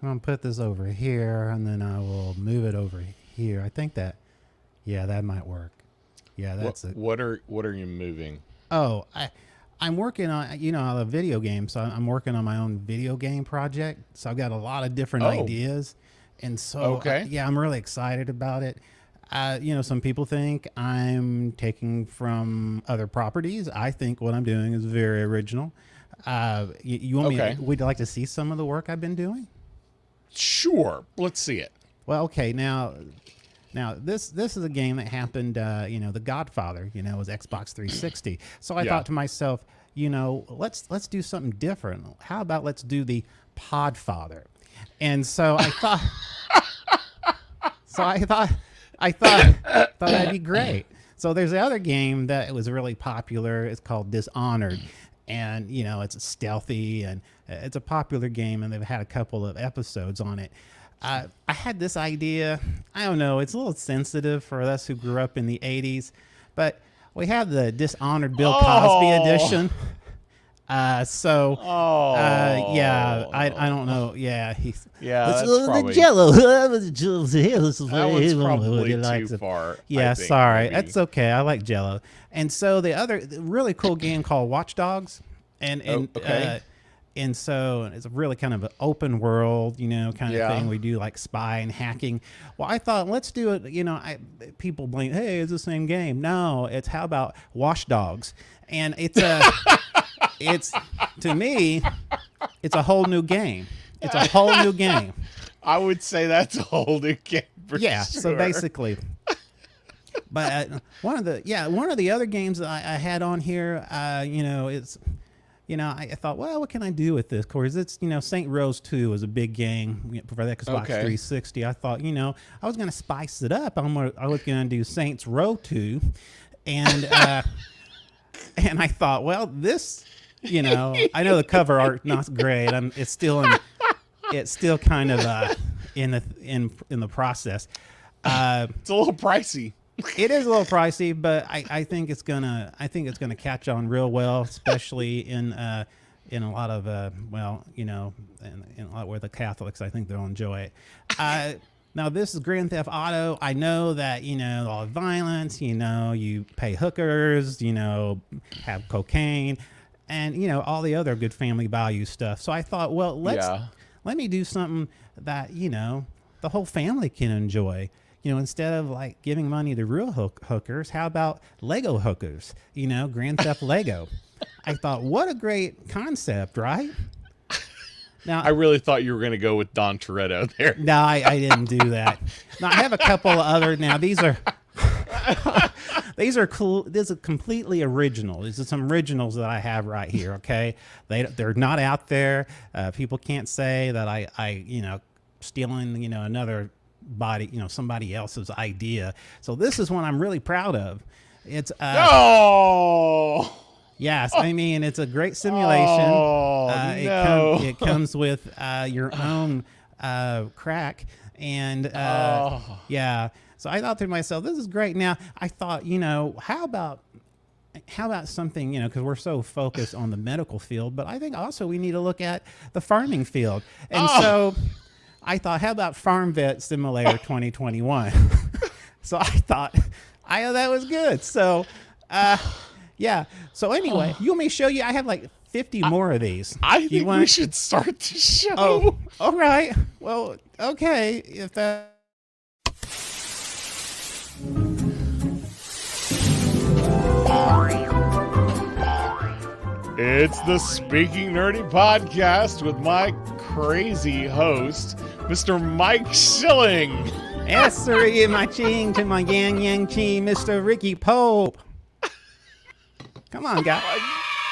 going to put this over here, and then I will move it over here. I think that, yeah, that might work. Yeah, that's it. What are you moving? Oh, I'm working on, a video game. So I'm working on my own video game project. So I've got a lot of different ideas. And so, I'm really excited about it. Some people think I'm taking from other properties. I think what I'm doing is very original. You want me? Would you like to see some of the work I've been doing? Sure. Let's see it. Well, okay. Now this is a game that happened. The Godfather. Was Xbox 360. So I thought to myself, let's do something different. How about let's do the Podfather? And so I thought. I thought that'd be great. So there's the other game that was really popular. It's called Dishonored. And, it's stealthy and it's a popular game, and they've had a couple of episodes on it. I had this idea. I don't know. It's a little sensitive for us who grew up in the 80s, but we have the Dishonored Bill Cosby edition. I don't know. Yeah, that's probably the Jello. That was probably too far. Yeah, sorry. Maybe. That's okay. I like Jello. And so the other really cool game called Watch Dogs, and so it's a really kind of an open world, kind of thing. We do like spy and hacking. Well, I thought let's do it. People blame, hey, it's the same game. No, it's how about Watch Dogs, and it's a. To me, it's a whole new game. It's a whole new game. I would say that's a whole new game for sure. So basically, but one of the other games that I had on here, it's, I thought, well, what can I do with this? Of course, it's, Saint Rose 2 was a big game for the Xbox 360. I thought, I was going to spice it up. I was going to do Saints Row 2, and and I thought, well, this. I know the cover art not great. It's still kind of in the process. It's a little pricey. It is a little pricey, but I think it's gonna catch on real well, especially in a lot of in a lot where the Catholics, I think they'll enjoy it. Now this is Grand Theft Auto. I know that all the violence. You pay hookers. Have cocaine. And, all the other good family value stuff. So I thought, well, let me do something that, the whole family can enjoy. Instead of like giving money to real hookers, how about Lego hookers? Grand Theft Lego. I thought, what a great concept, right? Now, I really thought you were going to go with Don Toretto there. No, I didn't do that. Now, I have a couple of other. Now, these are... These are cool. This is completely original. These are some originals that I have right here. Okay, they're not out there. People can't say that I stealing another body somebody else's idea. So this is one I'm really proud of. It's yes, I mean it's a great simulation. It comes with your own crack and yeah. So I thought to myself, this is great. Now I thought, how about something, because we're so focused on the medical field, but I think also we need to look at the farming field. And so I thought, how about Farm Vet Simulator 2021? So I thought, that was good. So, yeah. So anyway, you want me to show you? I have like 50 more of these. I think we should start the show. Oh, all right. Well, okay. If that. It's the Speaking Nerdy podcast with my crazy host, Mr. Mike Schilling. Yes, sir, my ching to my yang chi, Mr. Ricky Pope. Come on, guys.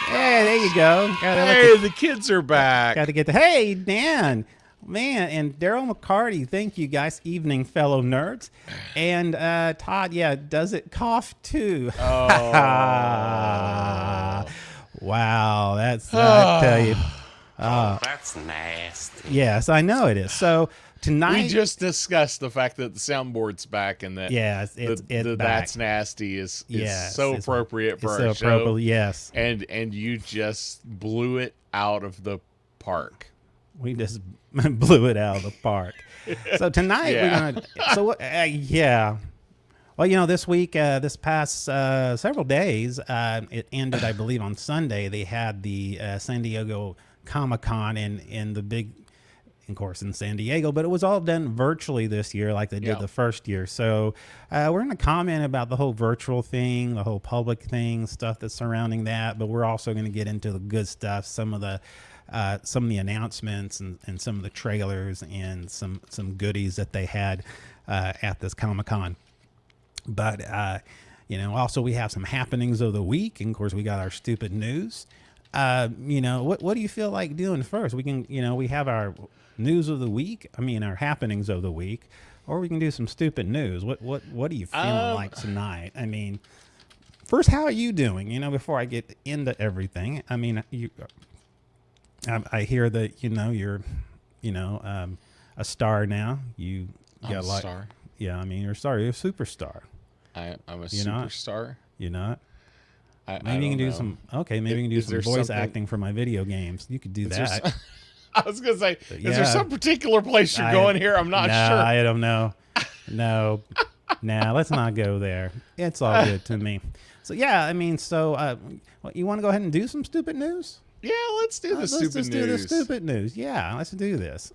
Hey, there you go. Hey, the kids are back. Got to get hey, Dan. Man, and Daryl McCarty, thank you guys. Evening, fellow nerds. And Todd, does it cough too? Oh. Wow, that's, I tell you. That's nasty. Yes, I know it is. So tonight. We just discussed the fact that the soundboard's back and that it's back. That's nasty is so appropriate for our show. Yes. And you just blew it out of the park. We just blew it out of the park. So tonight Yeah. we're gonna. Yeah. Well, this week, this past several days, it ended, I believe, on Sunday. They had the San Diego Comic-Con in the big, of course, in San Diego, but it was all done virtually this year like they did Yeah. the first year. So we're going to comment about the whole virtual thing, the whole public thing, stuff that's surrounding that, but we're also going to get into the good stuff, some of the announcements and some of the trailers and some goodies that they had at this Comic-Con. But, also we have some happenings of the week. And of course, we got our stupid news. What do you feel like doing first? We can, we have our news of the week. Our happenings of the week, or we can do some stupid news. What are you feeling like tonight? First, how are you doing? Before I get into everything, I hear that, you're, a star now. You I'm got a like, star. yeah, you're a star. You're a superstar. I'm a You're not? superstar. You're not. I Maybe you can don't do know. some. Okay, maybe you can do Is some there voice something- acting for my video games. You could do Is there that. I was gonna say, is yeah. there some particular place you're going here? I'm not Nah, sure. I don't know. No, nah, let's not go there. It's all good to me. So yeah, you want to go ahead and do some stupid news? Yeah, let's do the Let's stupid just news. do the stupid news. Yeah, let's do this.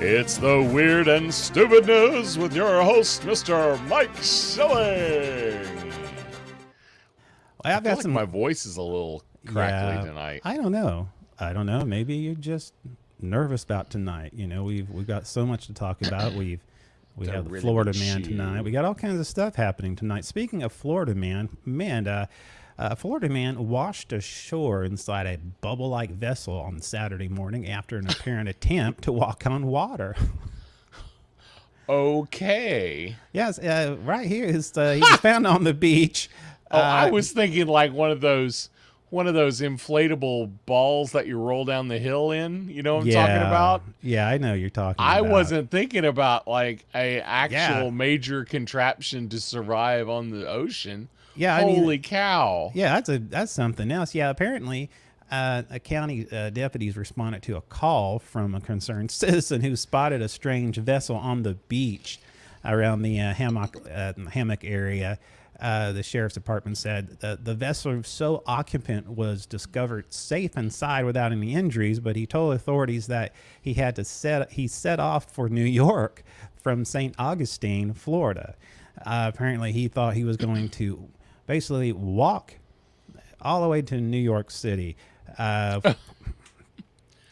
It's the weird and stupid news with your host, Mr. Mike Schilling. Well, I've I feel got like some. my voice is a little crackly Yeah, tonight. I don't know. Maybe you're just nervous about tonight. We've got so much to talk about. We Don't have the really Florida be Man cheap. tonight. We got all kinds of stuff happening tonight. Speaking of Florida Man, a Florida man washed ashore inside a bubble-like vessel on Saturday morning after an apparent attempt to walk on water. Okay. Yes, right here is he was found on the beach. I was thinking like one of those inflatable balls that you roll down the hill in. You know what I'm talking about? Yeah, I know you're talking I about. wasn't thinking about like a actual Yeah. major contraption to survive on the ocean. Yeah, Holy cow. Yeah, that's something else. Yeah, apparently, a county deputies responded to a call from a concerned citizen who spotted a strange vessel on the beach around the hammock area. The sheriff's department said the vessel's sole occupant was discovered safe inside without any injuries, but he told authorities that he set off for New York from St. Augustine, Florida. Apparently, he thought he was going to basically walk all the way to New York City.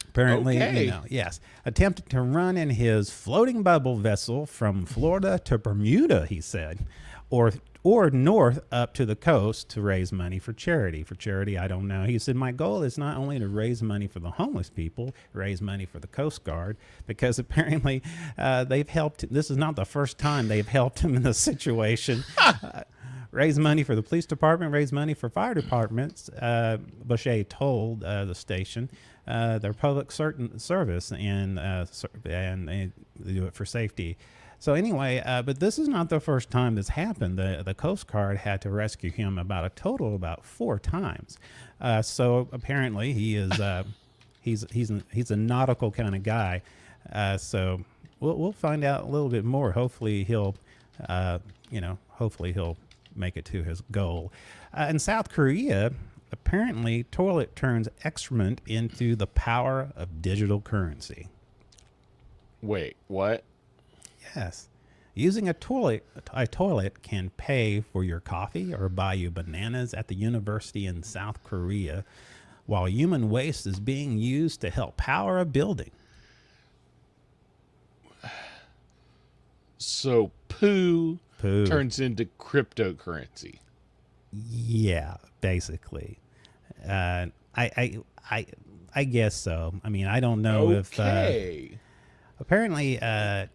Apparently, Okay. yes, attempted to run in his floating bubble vessel from Florida to Bermuda, he said, or north up to the coast to raise money for charity. For charity, I don't know. He said, my goal is not only to raise money for the homeless people, raise money for the Coast Guard, because apparently they've helped. This is not the first time they've helped him in this situation. Raise money for the police department, raise money for fire departments. Boucher told the station their public service and they do it for safety. So anyway, but this is not the first time this happened. The Coast Guard had to rescue him about a total of about 4 times. So apparently he is he's a nautical kind of guy. So we'll find out a little bit more. Hopefully he'll make it to his goal. In South Korea, apparently toilet turns excrement into the power of digital currency. Wait, what? Yes. Using a toilet can pay for your coffee or buy you bananas at the university in South Korea, while human waste is being used to help power a building. So poo Poo. turns into cryptocurrency. Yeah, basically. I guess so. I don't know if Okay. apparently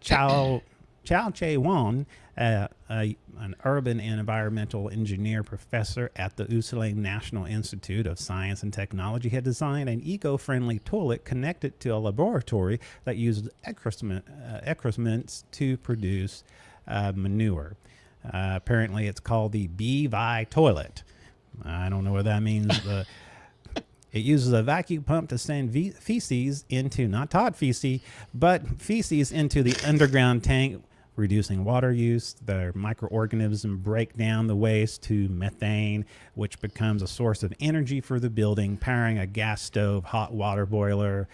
Chao Che-won, an urban and environmental engineer professor at the Ulsan National Institute of Science and Technology, had designed an eco-friendly toilet connected to a laboratory that uses excrements to produce manure. Apparently, it's called the BVI toilet. I don't know what that means. It uses a vacuum pump to send feces into, not Todd feces, but feces into the underground tank, reducing water use. The microorganisms break down the waste to methane, which becomes a source of energy for the building, powering a gas stove, hot water boiler,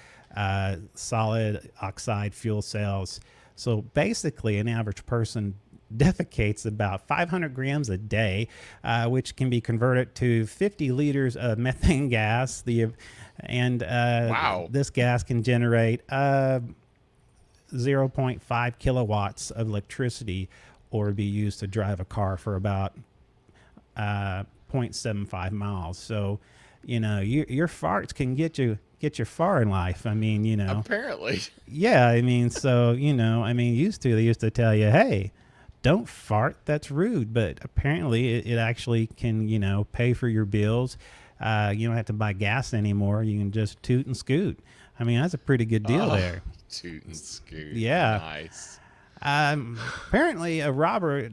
solid oxide fuel cells. So basically, an average person defecates about 500 grams a day, which can be converted to 50 liters of methane gas. Wow. This gas can generate 0.5 kilowatts of electricity, or be used to drive a car for about 0.75 miles. So, your farts can get you far in life. I mean, Apparently. yeah, I mean, so, they used to tell you, hey, don't fart. That's rude. But apparently it actually can, pay for your bills. You don't have to buy gas anymore. You can just toot and scoot. I mean, that's a pretty good deal there. Toot and scoot. Yeah. Nice. Apparently a robber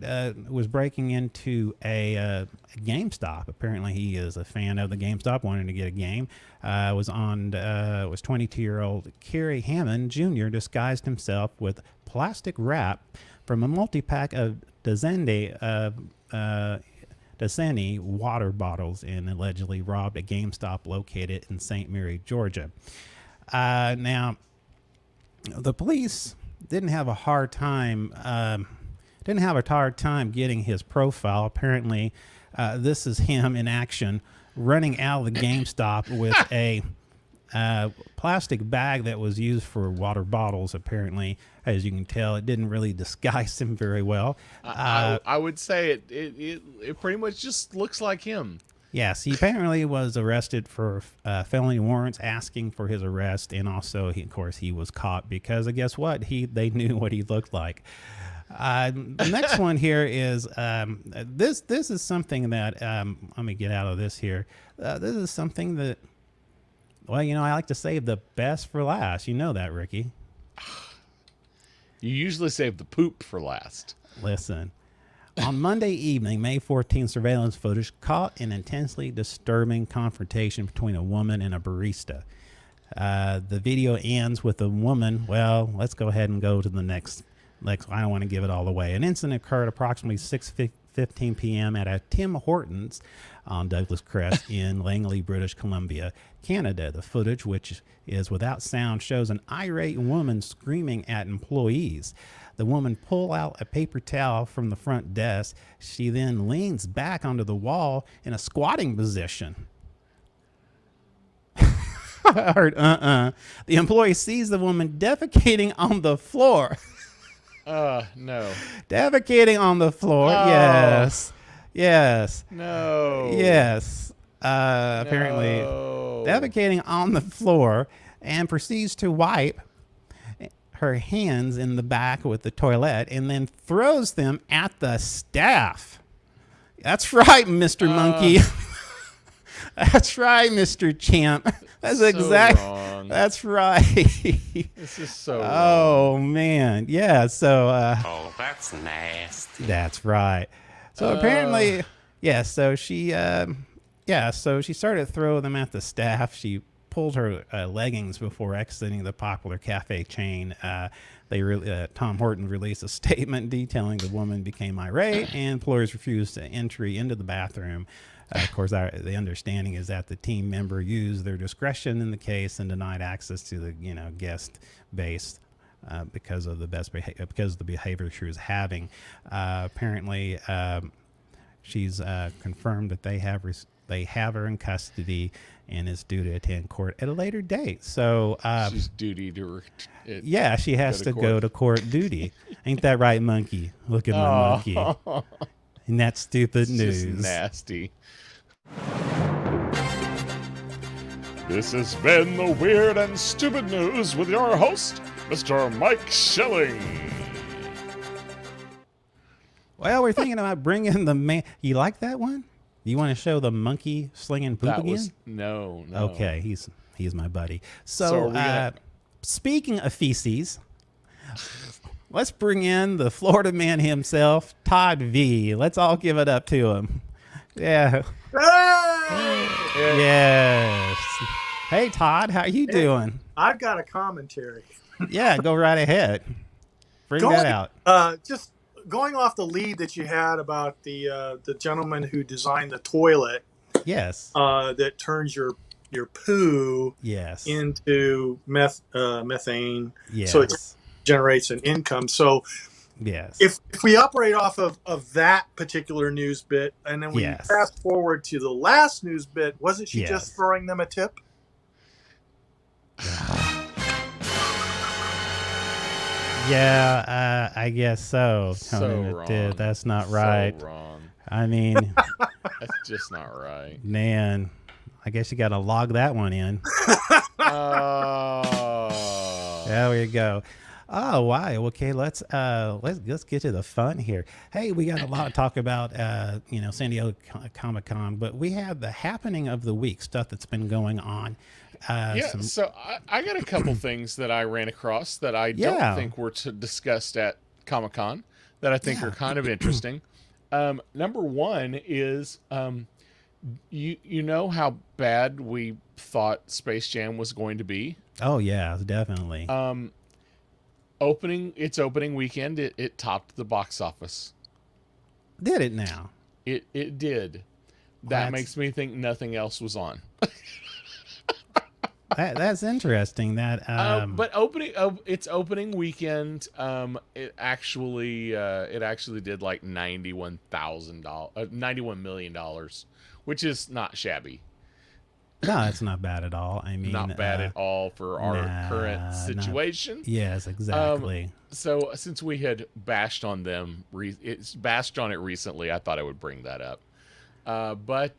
was breaking into a GameStop. Apparently he is a fan of the GameStop, wanted to get a game. Was 22-year-old Kerry Hammond Jr. disguised himself with plastic wrap from a multi-pack of Dasani water bottles and allegedly robbed a GameStop located in St. Mary, Georgia. Now, the police didn't have a hard time getting his profile. Apparently, this is him in action, running out of the GameStop with a plastic bag that was used for water bottles. Apparently, as you can tell, it didn't really disguise him very well. I would say it pretty much just looks like him. Yes, he apparently was arrested for felony warrants asking for his arrest, and also, of course, he was caught because guess what? They knew what he looked like. The next one here is this is something that let me get out of this here. This is something that, well, I like to save the best for last. You know that, Ricky. You usually save the poop for last. Listen. On Monday evening, May 14th, surveillance footage caught an intensely disturbing confrontation between a woman and a barista. The video ends with a woman. Well, let's go ahead and go to the next. I don't want to give it all away. An incident occurred approximately 6:15 p.m. at a Tim Hortons on Douglas Crest in Langley, British Columbia, Canada. The footage, which is without sound, shows an irate woman screaming at employees. The woman pulls out a paper towel from the front desk. She then leans back onto the wall in a squatting position. I heard, The employee sees the woman defecating on the floor. No. Defecating on the floor. Oh. Yes. Yes. No. Yes. Apparently, No. defecating on the floor, and proceeds to wipe her hands in the back with the toilet and then throws them at the staff. That's right, Mr. Monkey. That's right, Mr. Champ. That's exactly. Wrong. That's right. This is so Oh wrong. man, yeah. So Oh, that's nasty. that's right. So apparently, yeah. So she started throwing them at the staff. She pulled her leggings before exiting the popular cafe chain. Tom Horton released a statement detailing the woman became irate and employees refused entry into the bathroom. Of course, the understanding is that the team member used their discretion in the case and denied access to the guest base because of the behavior she was having. Apparently, she's confirmed that they have her in custody and is due to attend court at a later date. So She's duty to. yeah, she has to go to court duty. Ain't that right, monkey? Look at my monkey. And that's stupid news. Just nasty. This has been the Weird and Stupid News with your host, Mr. Mike Schilling. Well, we're thinking about bringing the man. You like that one? You want to show the monkey slinging poop That again? was no. Okay, he's my buddy. So are So, we gonna- speaking of feces, let's bring in the Florida man himself, Todd V. Let's all give it up to him. Yeah. Yes. Hey, Todd, how you doing? I've got a commentary. Yeah, go right ahead. Bring that out. Just going off the lead that you had about the gentleman who designed the toilet Yes. that turns your poo Yes. into methane, Yes. so it generates an income. So yes. if we operate off of that particular news bit, and then we Yes. fast forward to the last news bit, wasn't she Yes. just throwing them a tip? Yeah, I guess so. So Tony wrong. did. That's not right. So wrong. I mean, That's just not right. man, I guess you got to log that one in. Oh. There we go. Oh, wow. Okay, let's get to the fun here. Hey, we got a lot to talk about, San Diego Comic-Con, but we have the happening of the week, stuff that's been going on. So I got a couple things that I ran across that I Yeah. don't think were discussed at Comic-Con that I think are kind of interesting. Number one is you know how bad we thought Space Jam was going to be? Oh, yeah, definitely. Opening weekend, it topped the box office. Did it now? It did. That That's- makes me think nothing else was on. That's interesting. That But its opening weekend, it actually did like $91 million, which is not shabby. no, it's not bad at all. I mean, Not bad at all for our current situation. Yes, exactly. So since we had bashed on them, bashed on it recently, I thought I would bring that up. But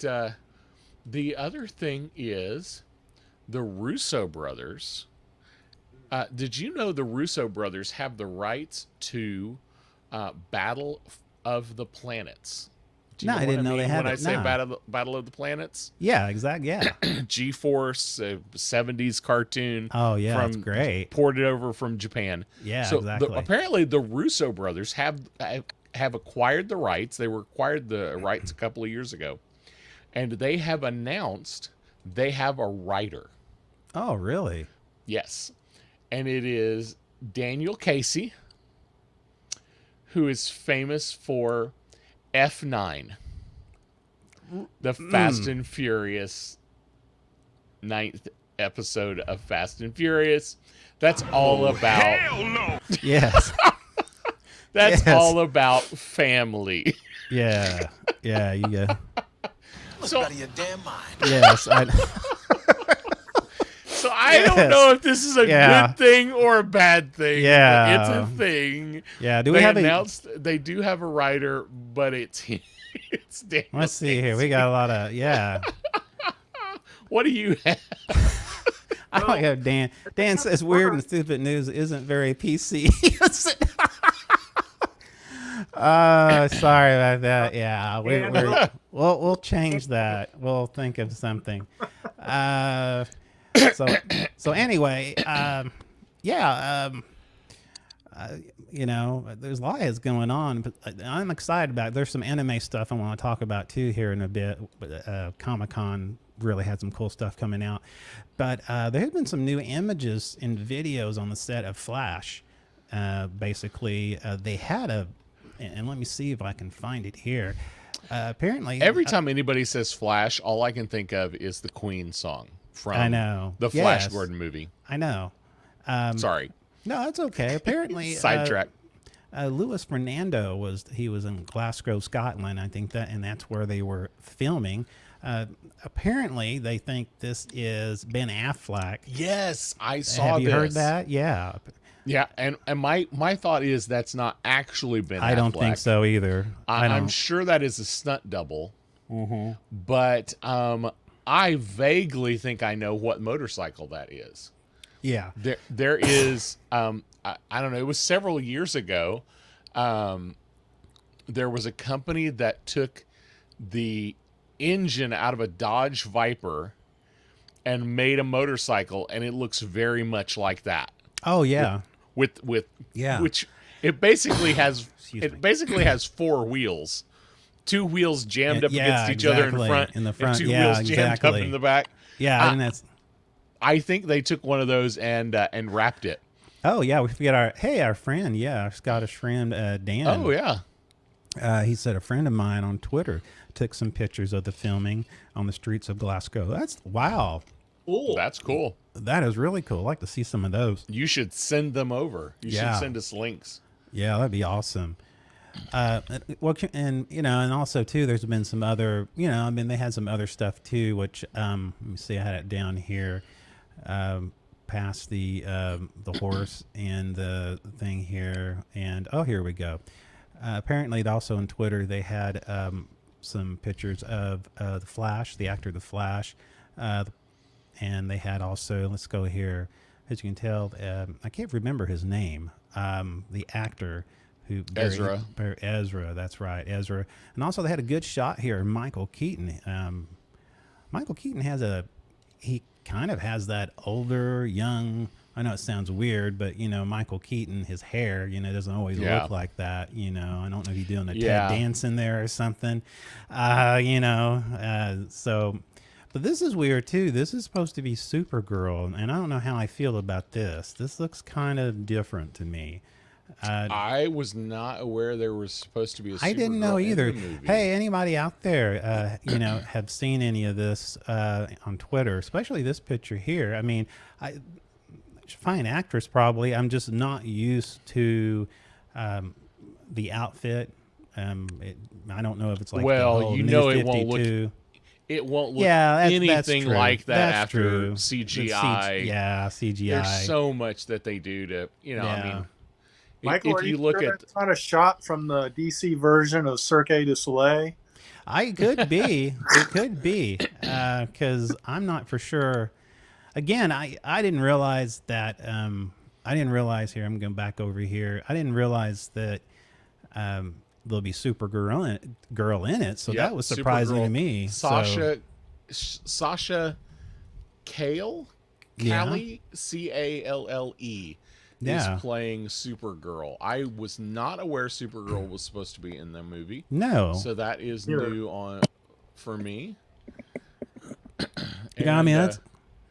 the other thing is the Russo brothers. Did you know the Russo brothers have the rights to Battle of the Planets? Do you No, I what didn't know they mean had when it. I say No. Battle of the Planets? Yeah, exactly. Yeah. G-Force, 70s cartoon. Oh, yeah, it's great. Ported over from Japan. Yeah, so exactly. Apparently the Russo brothers have acquired the rights. They acquired the rights a couple of years ago. And they have announced they have a writer. Oh, really? Yes. And it is Daniel Casey, who is famous for F9, the Fast and Furious 9th episode of Fast and Furious. That's all about Yes. that's Yes. all about family. Yeah. Yeah. You go. So, Out of your damn mind. Yes. so I don't know if this is a Yeah. good thing or a bad thing. Yeah. But it's a thing. Yeah. Do we They have announced they do have a writer, but it's Daniel. Let's see here. We got a lot of. Yeah. What do you have? I don't have Dan. Dan says weird and stupid news isn't very PC. Sorry about that. Yeah, we'll change that. We'll think of something. So anyway, there's a lot that's going on, but I'm excited about it. There's some anime stuff I want to talk about too here in a bit. Comic-Con really had some cool stuff coming out, but there have been some new images and videos on the set of Flash. Basically, they had and let me see if I can find it here. Apparently, Every time anybody says Flash, all I can think of is the Queen song from I know. the Flash Yes. Gordon movie. I know. Sorry. No, that's okay. Apparently, Sidetrack. Louis Fernando was in Glasgow, Scotland. I think and that's where they were filming. Apparently, they think this is Ben Affleck. Yes, I saw Have you this. heard that? Yeah. Yeah, and my thought is that's not actually Ben Affleck. I don't think so either. I'm sure that is a stunt double. But I vaguely think I know what motorcycle that is. Yeah. There is I don't know, it was several years ago. There was a company that took the engine out of a Dodge Viper and made a motorcycle, and it looks very much like that. Oh yeah. With Yeah. which it basically has Excuse me. basically has four wheels. Two wheels jammed up Yeah, against each other exactly. In the front, In the front, and two yeah, wheels jammed up exactly. in the back. Yeah, and that's I think they took one of those and wrapped it. Oh yeah, we forget our friend, our Scottish friend Dan. Oh yeah. He said a friend of mine on Twitter took some pictures of the filming on the streets of Glasgow. That's wow. Cool. That's cool. That is really cool. I'd like to see some of those. You should send them over. You Yeah. should send us links. Yeah, that'd be awesome. Well, and and also too, there's been some other, I mean, they had some other stuff too, which let me see, I had it down here, past the horse and the thing here, and oh, here we go. Apparently, also on Twitter, they had some pictures of the Flash, the actor the Flash, and they had also, let's go here, as you can tell, I can't remember his name, the actor. Ezra. Ezra, that's right, Ezra. And also they had a good shot here, Michael Keaton. Michael Keaton he kind of has that older, young, I know it sounds weird, but Michael Keaton, his hair, doesn't always look like that. I don't know if he's doing a Ted Danson there or something. So, but this is weird too. This is supposed to be Supergirl, and I don't know how I feel about this. This looks kind of different to me. I was not aware there was supposed to be a Supergirl I didn't know in the either. movie. Hey, anybody out there, have seen any of this on Twitter, especially this picture here? I mean, fine actress probably. I'm just not used to the outfit. I don't know if it's like Well, the whole you New know it won't 52. look it won't look that's anything true. like that That's after true. CGI. CGI. There's so much that they do to, I mean, Michael, if are you you look sure at that's not a shot from the DC version of Cirque du Soleil? I could be. It could be. Because I'm not for sure. Again, I didn't realize that. I didn't realize here. I'm going back over here. I didn't realize that there'll be Supergirl in it. So that was surprising Supergirl. to me. Sasha Calle, Calle, Calle. Yeah. Is playing Supergirl. I was not aware Supergirl was supposed to be in the movie. No. So that is new for me. Yeah, I mean, that's,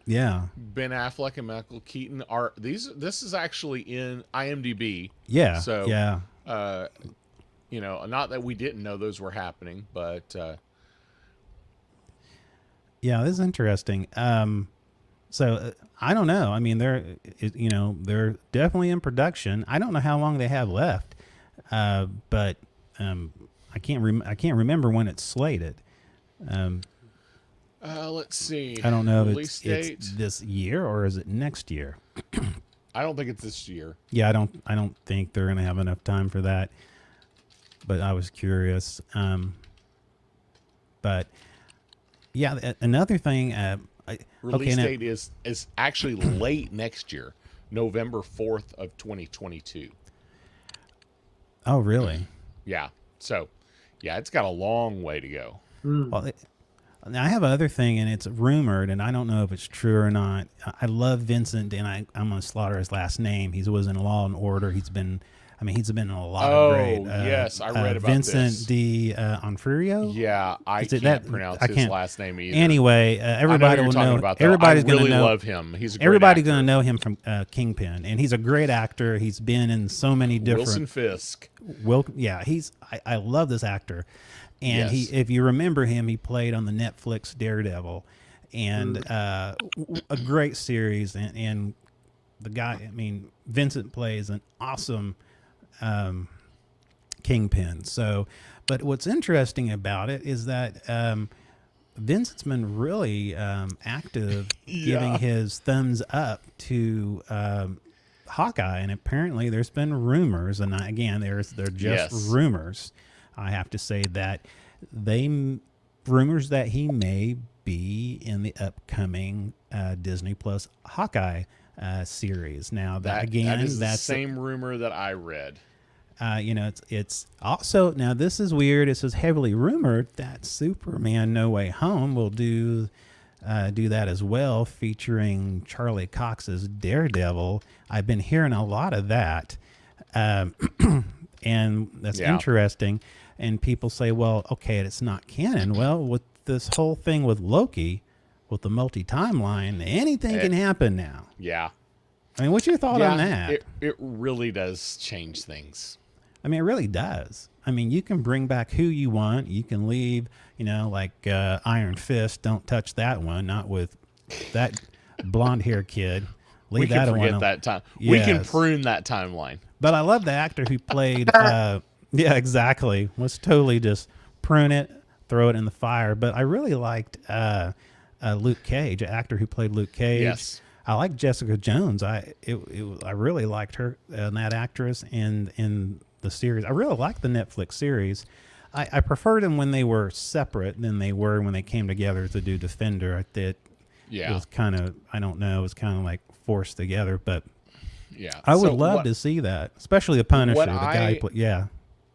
yeah. Ben Affleck and Michael Keaton are these. This is actually in IMDb. Yeah. So yeah. Not that we didn't know those were happening, but yeah, this is interesting. So I don't know. I mean, they're definitely in production. I don't know how long they have left, but I can't remember when it's slated. let's see. I don't know if Release date. it's this year or is it next year. I don't think it's this year. Yeah, I don't think they're gonna have enough time for that. But I was curious. But yeah, another thing. Release date is actually late next year, November 4th of 2022. Oh, really? Yeah. So, yeah, it's got a long way to go. Well, now I have another thing, and it's rumored, and I don't know if it's true or not. I love Vincent, and I'm going to slaughter his last name. He was in Law and Order. He's been in a lot of great. Yes, I read about Vincent this. D. Onofrio. Yeah, I Is it can't that? pronounce I his can't. last name either. Anyway, everybody will know. Everybody's going to really know. love him. He's a great Everybody's actor. going to know him from Kingpin, and he's a great actor. He's been in so many different. Wilson Fisk. I love this actor, and Yes. if you remember him, he played on the Netflix Daredevil, and a great series. And the guy, I mean, Vincent plays an awesome Kingpin. So, but what's interesting about it is that Vincent's been really active, giving his thumbs up to Hawkeye, and apparently there's been rumors, and again, they're just Yes. rumors. I have to say that rumors that he may be in the upcoming Disney Plus Hawkeye series. Now That is the same rumor that I read. It's also, now this is weird. It says heavily rumored that Superman No Way Home will do that as well, featuring Charlie Cox's Daredevil. I've been hearing a lot of that, and that's interesting. And people say, well, okay, it's not canon. Well, with this whole thing with Loki, with the multi-timeline, anything can happen now. Yeah. I mean, what's your thought on that? It really does change things. I mean, it really does. I mean, you can bring back who you want. You can leave, like Iron Fist. Don't touch that one. Not with that blonde hair kid. Leave We can that forget one. that time. We can Yes. prune that timeline. But I love the actor who played. Yeah, exactly. Was totally just prune it, throw it in the fire. But I really liked Luke Cage, an actor who played Luke Cage. Yes. I like Jessica Jones. I really liked her and that actress in the series. I really liked the Netflix series. I preferred them when they were separate than they were when they came together to do Defender. It Yeah. was kind of, I don't know, it was kind of like forced together. But Yeah. I would So love to see that, especially the Punisher. The guy, who yeah,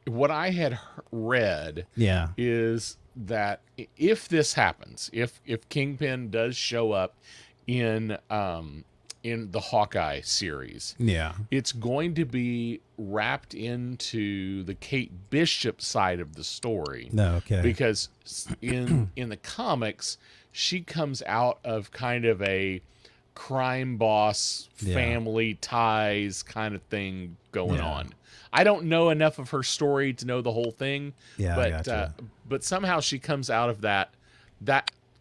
what I had read yeah, is that if this happens, if Kingpin does show up in the Hawkeye series, yeah, it's going to be wrapped into the Kate Bishop side of the story. no, okay, Because in the comics, she comes out of kind of a crime boss, Yeah. family ties kind of thing going Yeah. on. I don't know enough of her story to know the whole thing, yeah, I but gotcha. but somehow she comes out of that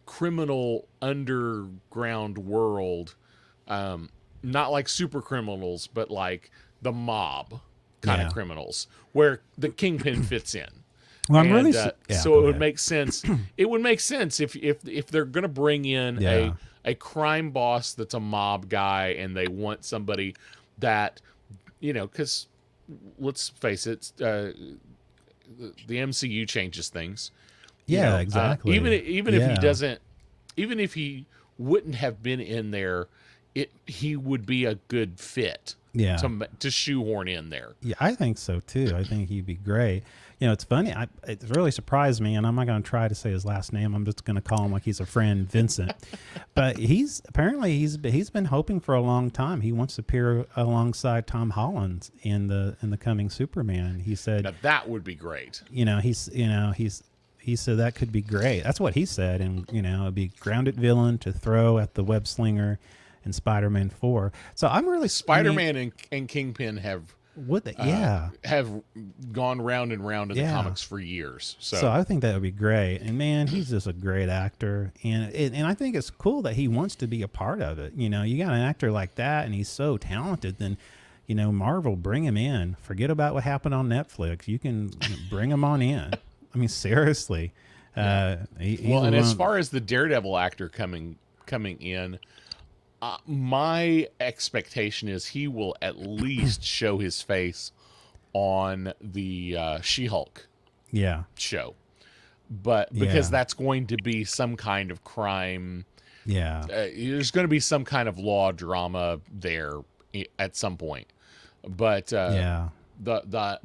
criminal underground world, not like super criminals, but like the mob kind Yeah. of criminals, where the Kingpin fits in. Well, I'm And, really so go it would ahead. make sense. It would make sense if they're going to bring in Yeah. a crime boss that's a mob guy, and they want somebody that, because let's face it, the MCU changes things. Yeah, exactly. Even if he Yeah. doesn't, even if he wouldn't have been in there, he would be a good fit. Yeah. To shoehorn in there. Yeah, I think so too. I think he'd be great. It's funny. It really surprised me, and I'm not going to try to say his last name. I'm just going to call him like he's a friend, Vincent. But he's been hoping for a long time. He wants to appear alongside Tom Holland in the coming Superman. He said, Now that would be great. he said that could be great. That's what he said, and it'd be grounded villain to throw at the web slinger in Spider-Man 4. So I'm really Spider-Man and Kingpin have gone round and round in the Yeah. comics for years. So I think that would be great. And man, he's just a great actor. And I think it's cool that he wants to be a part of it. You got an actor like that and he's so talented, then Marvel, bring him in. Forget about what happened on Netflix. You can bring him on in. I mean, seriously. and as far as the Daredevil actor coming in, my expectation is he will at least show his face on the She-Hulk show, but because that's going to be some kind of crime, there's going to be some kind of law drama there at some point. But the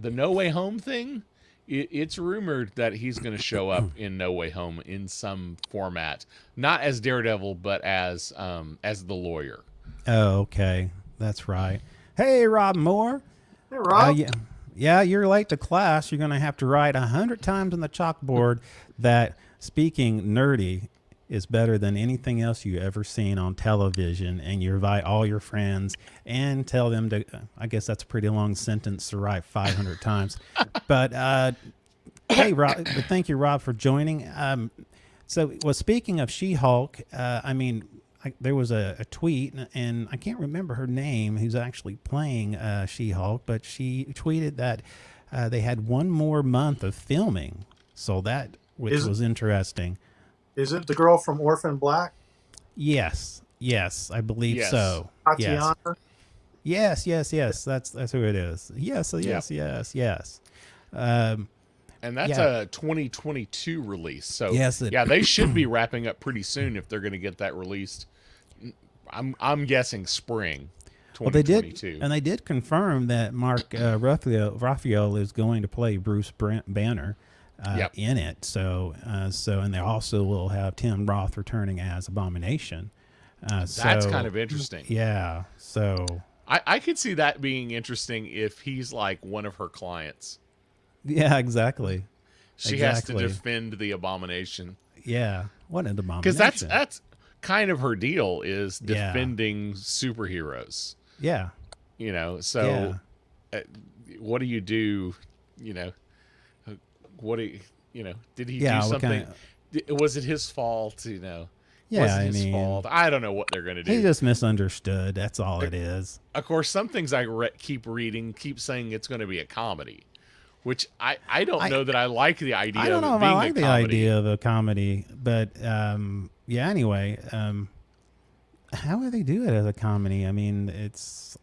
No Way Home thing, it's rumored that he's going to show up in No Way Home in some format, not as Daredevil, but as the lawyer. Oh, okay. That's right. Hey, Rob Moore. Hey, Rob. Yeah, you're late to class. You're going to have to write 100 times on the chalkboard that speaking nerdy is better than anything else you ever seen on television, and you invite all your friends and tell them to, I guess that's a pretty long sentence to write 500 times. But hey, Rob, but thank you, Rob, for joining. Speaking of She-Hulk, there was a tweet, and I can't remember her name, who's actually playing She-Hulk, but she tweeted that they had one more month of filming, which was interesting. Is it the girl from Orphan Black? Yes, I believe Yes. so. Tatiana? Yes. That's who it is. Yes. And that's Yeah. a 2022 release. So Yes, they should be wrapping up pretty soon if they're going to get that released. I'm guessing spring 2022. They did confirm that Mark Raphael is going to play Bruce Banner in it. So and they also will have Tim Roth returning as Abomination. That's kind of interesting. Yeah. So I could see that being interesting if he's like one of her clients. yeah, exactly. She has to defend the Abomination. Yeah. What an Abomination. Because that's kind of her deal is Yeah. defending superheroes. Yeah. You know, so Yeah. what do you do? You know, what do you know? Did he Yeah, do what something? kinda- Was it his fault? You know, Yeah, was it I his mean, fault? I don't know what they're gonna he do. just misunderstood. That's all it is. Of course, some things I keep reading keep saying it's going to be a comedy, which I don't know that I like the idea I don't know of if it I being like a the comedy. idea of a comedy, but yeah. Anyway, how would they do it as a comedy? I mean,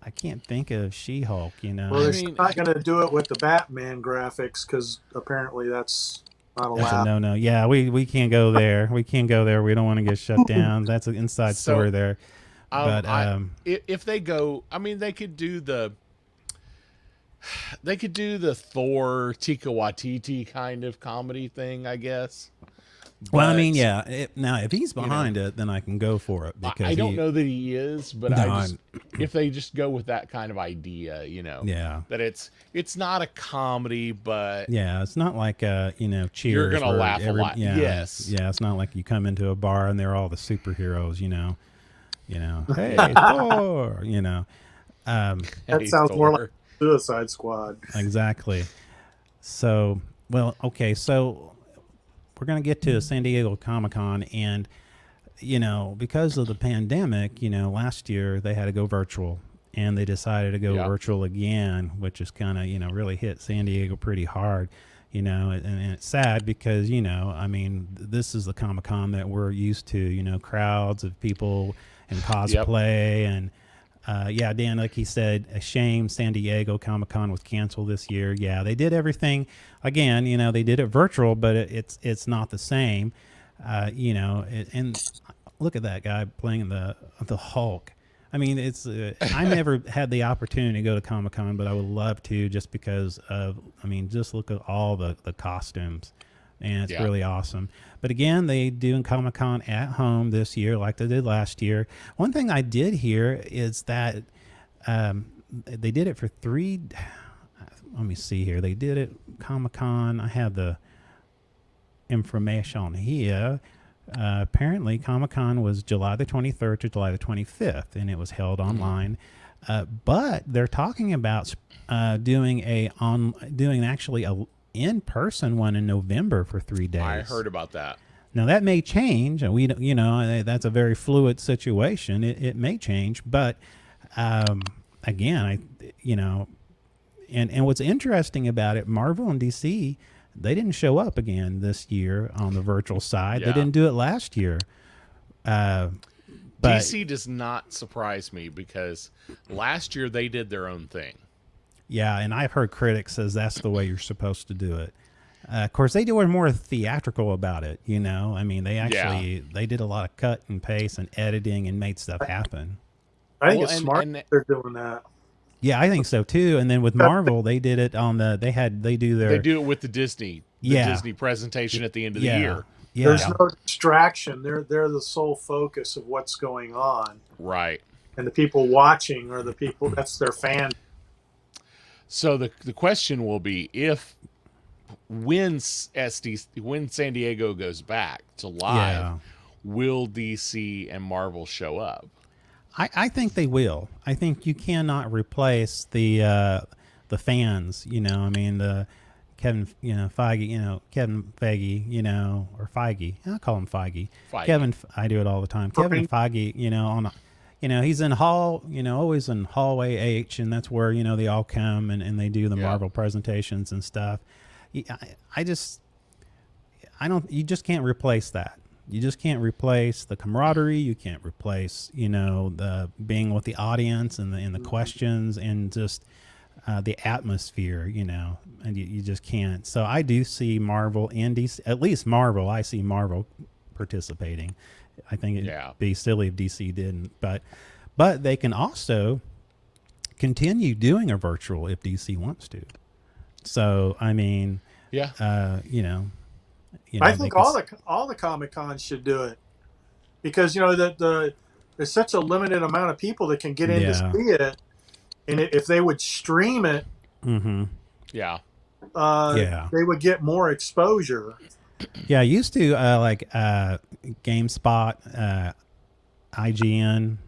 I can't think of She-Hulk. You know, Well, I they're mean- not going to do it with the Batman graphics because apparently that's not that's a allowed. no. Yeah, we can't go there. We can't go there. We don't want to get shut down. That's an inside So, story there. But if they go, I mean, they could do the Thor Tika Waititi kind of comedy thing, I guess. well, I But mean, yeah. Now, if he's behind it, then I can go for it because I don't know that he is, but No, if they just go with that kind of idea, you know, Yeah. that it's not a comedy, but Yeah, it's not like Cheers. You're gonna where laugh a lot. Yeah, Yes. yeah, it's not like you come into a bar and they're all the superheroes. Hey Thor. That Hey, sounds more Thor. like Suicide Squad. Exactly. So, well, okay, so we're gonna get to San Diego Comic-Con, and because of the pandemic, last year they had to go virtual, and they decided to go Yeah. virtual again, which is kind of really hit San Diego pretty hard. And it's sad because I mean, this is the Comic-Con that we're used to. Crowds of people and cosplay and. Yeah, Dan, like he said, a shame San Diego Comic-Con was canceled this year. Yeah, they did everything. Again, they did it virtual, but it's not the same. And look at that guy playing the Hulk. I mean, I never had the opportunity to go to Comic-Con, but I would love to just because of, just look at all the costumes. And it's really awesome. But again, they do Comic-Con at home this year like they did last year. One thing I did hear is that they did it for let me see here. They did it Comic-Con. I have the information here. Apparently, Comic-Con was July the 23rd to July the 25th, and it was held online. But they're talking about doing actually a in-person one in November for 3 days. I heard about that. Now that may change, and that's a very fluid situation. It may change, but again, and what's interesting about it, Marvel and DC, they didn't show up again this year on the virtual side. Yeah. They didn't do it last year. But DC does not surprise me because last year they did their own thing. yeah, and I've heard critics says that's the way you're supposed to do it. Of course, they were more theatrical about it. I mean, they did a lot of cut and paste and editing and made stuff happen. I think Well, it's and- smart and- that they're doing that. Yeah, I think so too. And then with Marvel, they did it on they do They do it with the Disney presentation at the end of the year. Yeah, There's no distraction. They're the sole focus of what's going on, Right. and the people watching are the people. That's their fan. So the question will be when San Diego goes back to live, Yeah. will DC and Marvel show up? I think they will. I think you cannot replace the fans. I mean the Kevin Feige. Kevin Feige. Or Feige. I call him Feige. Feige. I do it all the time. Kevin Feige. He's in always in hallway H, and that's where they all come and they do the Marvel presentations and stuff. I don't. You just can't replace that. You just can't replace the camaraderie. You can't replace, the being with the audience and the questions and just the atmosphere, and you just can't. So I do see Marvel and DC, at least Marvel. I see Marvel participating. I think it'd be silly if DC didn't, but they can also continue doing a virtual if DC wants to. So I mean, I think all the Comic Cons should do it because there's such a limited amount of people that can get in to see it, and if they would stream it, Yeah. they would get more exposure. Yeah, I used to like GameSpot IGN,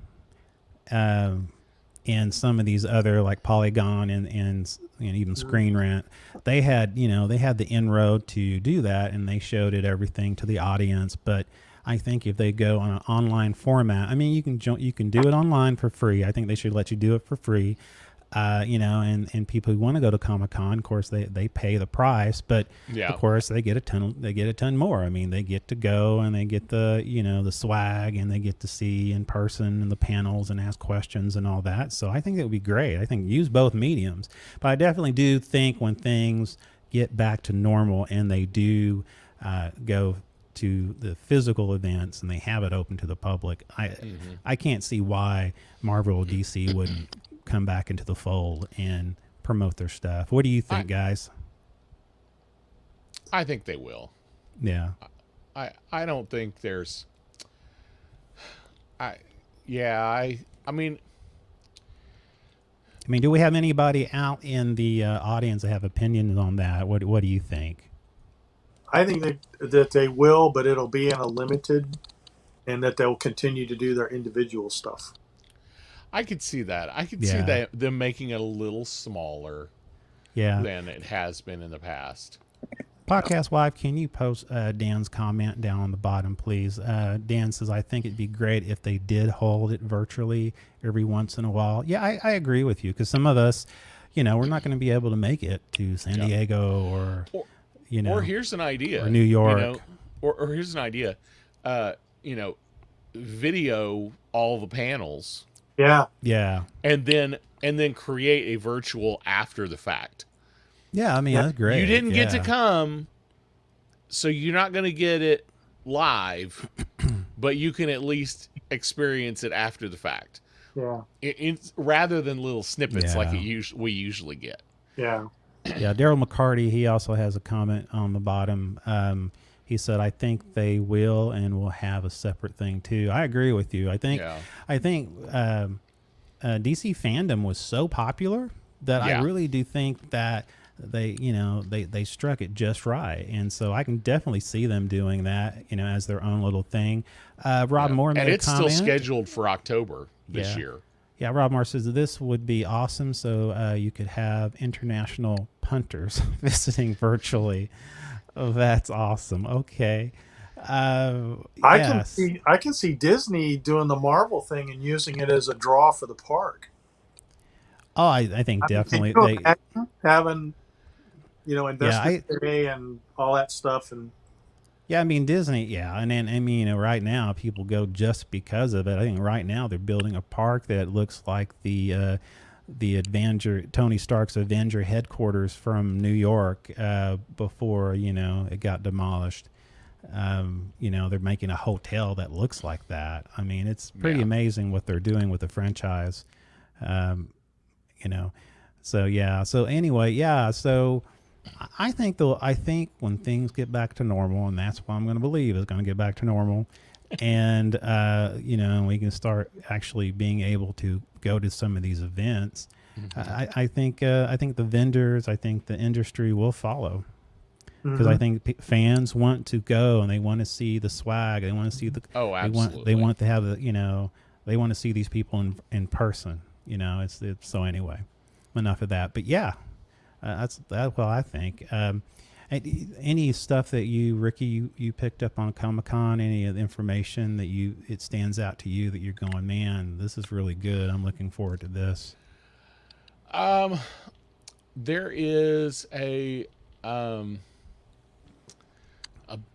and some of these other like Polygon and even Screen Rant, they had the inroad to do that, and they showed it everything to the audience. But I think if they go on an online format, I mean, you can do it online for free. I think they should let you do it for free. And people who want to go to Comic-Con, of course, they pay the price, but of course they get a ton more. I mean, they get to go and they get the swag, and they get to see in person and the panels and ask questions and all that. So I think it would be great. I think use both mediums, but I definitely do think when things get back to normal and they do go to the physical events and they have it open to the public, I can't see why Marvel or DC wouldn't come back into the fold and promote their stuff. What do you think, guys? I think they will. Yeah. I don't think there's I mean, do we have anybody out in the audience that have opinions on that? What do you think? I think that they will, but it'll be in a limited, and that they'll continue to do their individual stuff. I could see that. I could see them making it a little smaller than it has been in the past. Podcast Wife, can you post Dan's comment down on the bottom, please? Dan says, I think it'd be great if they did hold it virtually every once in a while. Yeah, I agree with you, because some of us, we're not going to be able to make it to San Diego or here's an idea. Or New York. Or here's an idea. Video all the panels. Yeah. Yeah. And then create a virtual after the fact. Yeah, that's great. You didn't get to come, so you're not going to get it live, but you can at least experience it after the fact. Yeah. Rather than little snippets like we usually get. Yeah. Yeah, Daryl McCarty, he also has a comment on the bottom. He said, I think they will and will have a separate thing too. I agree with you. I think DC fandom was so popular that I really do think that they struck it just right. And so I can definitely see them doing that, as their own little thing. Rob Moore made a comment. And it's still scheduled for October this year. Yeah, Rob Moore says this would be awesome. So you could have international punters visiting virtually. Oh, that's awesome. Okay. I can see Disney doing the Marvel thing and using it as a draw for the park. Oh, I think definitely having Investment Day and all that stuff. And Disney, and right now people go just because of it. I think right now they're building a park that looks like the Tony Stark's Avenger headquarters from New York before it got demolished. They're making a hotel that looks like that. It's pretty amazing what they're doing with the franchise. So anyway, so I think when things get back to normal, and that's what I'm going to believe is going to get back to normal, and we can start actually being able to go to some of these events. I think the vendors, I think the industry will follow, because I think fans want to go and they want to see the swag. They want to see the absolutely. They want to have they want to see these people in person. It's so anyway. Enough of that, but that's what I think. Any stuff that Ricky, you picked up on Comic-Con, any of the information that it stands out to you that you're going, man, this is really good. I'm looking forward to this. There is a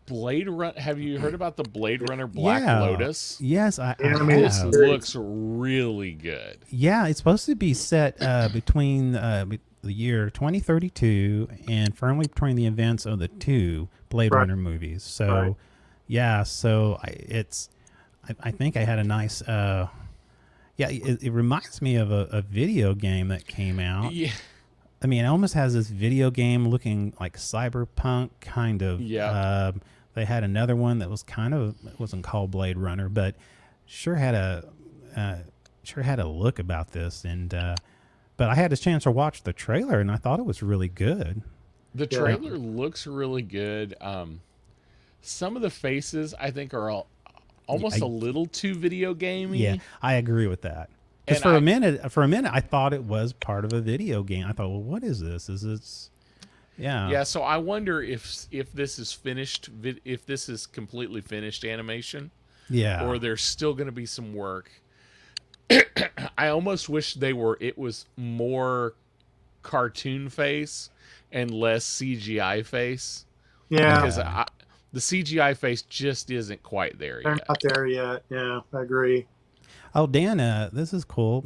Blade Runner. Have you heard about the Blade Runner Black Lotus? Yes, I This looks really good. Yeah, it's supposed to be set between the year 2032 and firmly between the events of the two Blade Runner movies. So, I think I had a nice. It reminds me of a video game that came out. Yeah. It almost has this video game looking like cyberpunk kind of. Yeah. They had another one that was it wasn't called Blade Runner, but sure had a look about this. And but I had a chance to watch the trailer, and I thought it was really good. The trailer looks really good. Some of the faces I think are almost a little too video gamey. Yeah, I agree with that. Because And for a minute, I thought it was part of a video game. I thought, well, what is this? Is this? Yeah. Yeah, so I wonder if this is finished, if this is completely finished animation, Yeah. or there's still going to be some work. I almost wish it was more cartoon face and less CGI face. Yeah, Because the CGI face just isn't quite there they're yet. not there yet. Yeah, I agree. Oh, Dan, this is cool.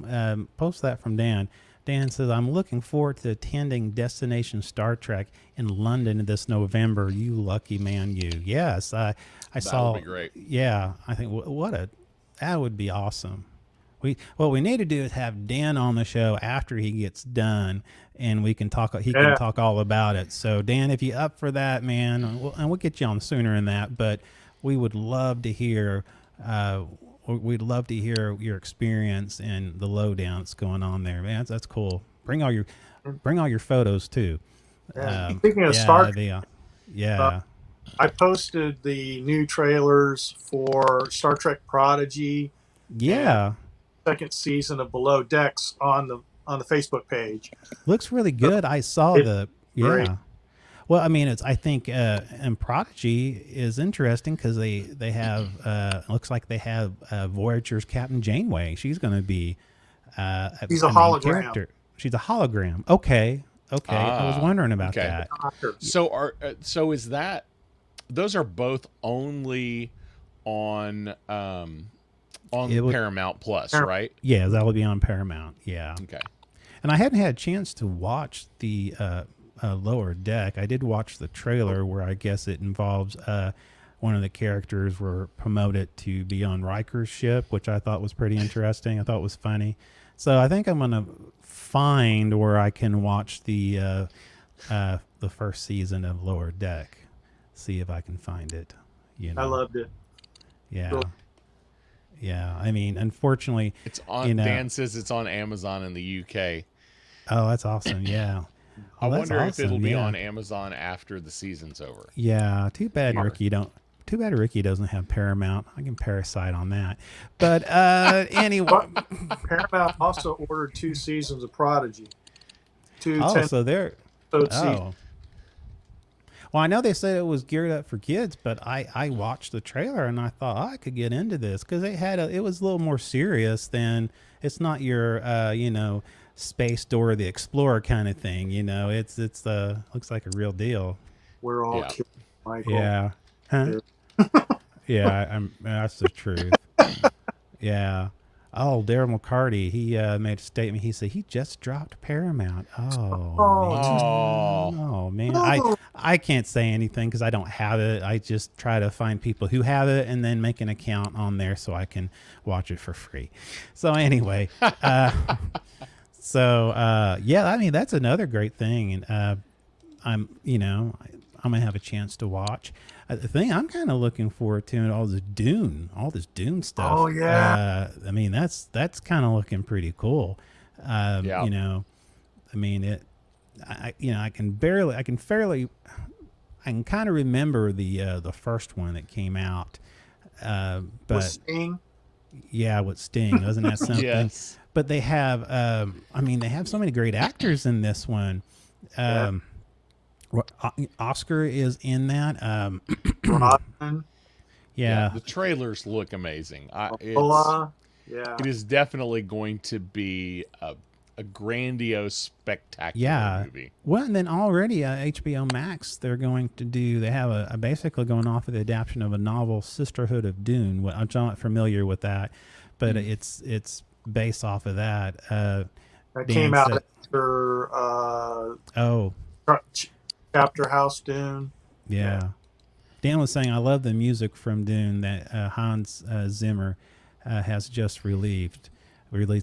Post that from Dan. Dan says, I'm looking forward to attending Destination Star Trek in London this November. You lucky man, you. Yes, I saw. That'll be great. Yeah, I think that would be awesome. What we need to do is have Dan on the show after he gets done, and we can talk. He can talk all about it. So, Dan, if you're up for that, man, and we'll get you on sooner than that. But we would love to hear. We'd love to hear your experience and the lowdown that's going on there, man. That's cool. Bring all your photos too. Speaking of Star Trek, yeah. I posted the new trailers for Star Trek Prodigy. Yeah. Second season of Below Decks on the Facebook page. Looks really good. I saw great. Well, I mean, I think and Prodigy is interesting because they have looks like they have Voyager's Captain Janeway. She's going to be She's a hologram. Character. She's a hologram. Okay. I was wondering about that. So is that those are both only on Paramount Plus, right? Yeah, that will be on Paramount. Yeah. Okay. And I hadn't had a chance to watch the Lower Deck. I did watch the trailer where I guess it involves one of the characters were promoted to be on Riker's ship, which I thought was pretty interesting. I thought it was funny. So I think I'm going to find where I can watch the first season of Lower Deck. See if I can find it. I loved it. Yeah. Cool. Yeah. I mean, unfortunately, It's on. Dan says it's on Amazon in the UK. Oh, that's awesome. Yeah. I that's wonder if awesome, it'll be yeah. on Amazon after the season's over. Yeah, too bad Ricky doesn't have Paramount. I can Parasite on that. But anyway, Paramount also ordered 2 seasons of Prodigy. so they're seasons. Well, I know they said it was geared up for kids, but I watched the trailer and I thought I could get into this because it was a little more serious than it's not your Space Dora the Explorer kind of thing. It's looks like a real deal. We're all kids, Michael. Yeah. Huh? Yeah, that's the truth. Yeah. Oh, Daryl McCarty, he made a statement. He said he just dropped Paramount. Oh man. I can't say anything because I don't have it. I just try to find people who have it and then make an account on there so I can watch it for free. So anyway, yeah, I mean that's another great thing, and I'm gonna have a chance to watch. The thing I'm kind of looking forward to, and all this Dune stuff. Oh yeah. I mean that's kind of looking pretty cool. Yeah. I mean I can kind of remember the first one that came out. But with Sting. Yeah, with Sting, wasn't that something? Yes. But they have, they have so many great actors in this one. Oscar is in that. Rodman. Yeah. The trailers look amazing. Yeah. It is definitely going to be a grandiose, spectacular movie. Well, and then already HBO Max, they have basically going off of the adaptation of a novel, Sisterhood of Dune. I'm not familiar with that, but it's based off of that. That came out after Chapter House Dune. Yeah. Dan was saying, I love the music from Dune that Hans Zimmer has just released.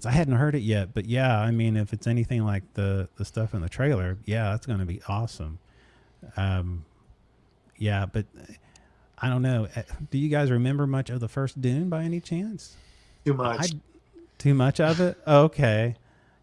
I hadn't heard it yet, but yeah, I mean, if it's anything like the stuff in the trailer, yeah, that's going to be awesome. Yeah, but I don't know. Do you guys remember much of the first Dune by any chance? Too much. Too much of it? Okay.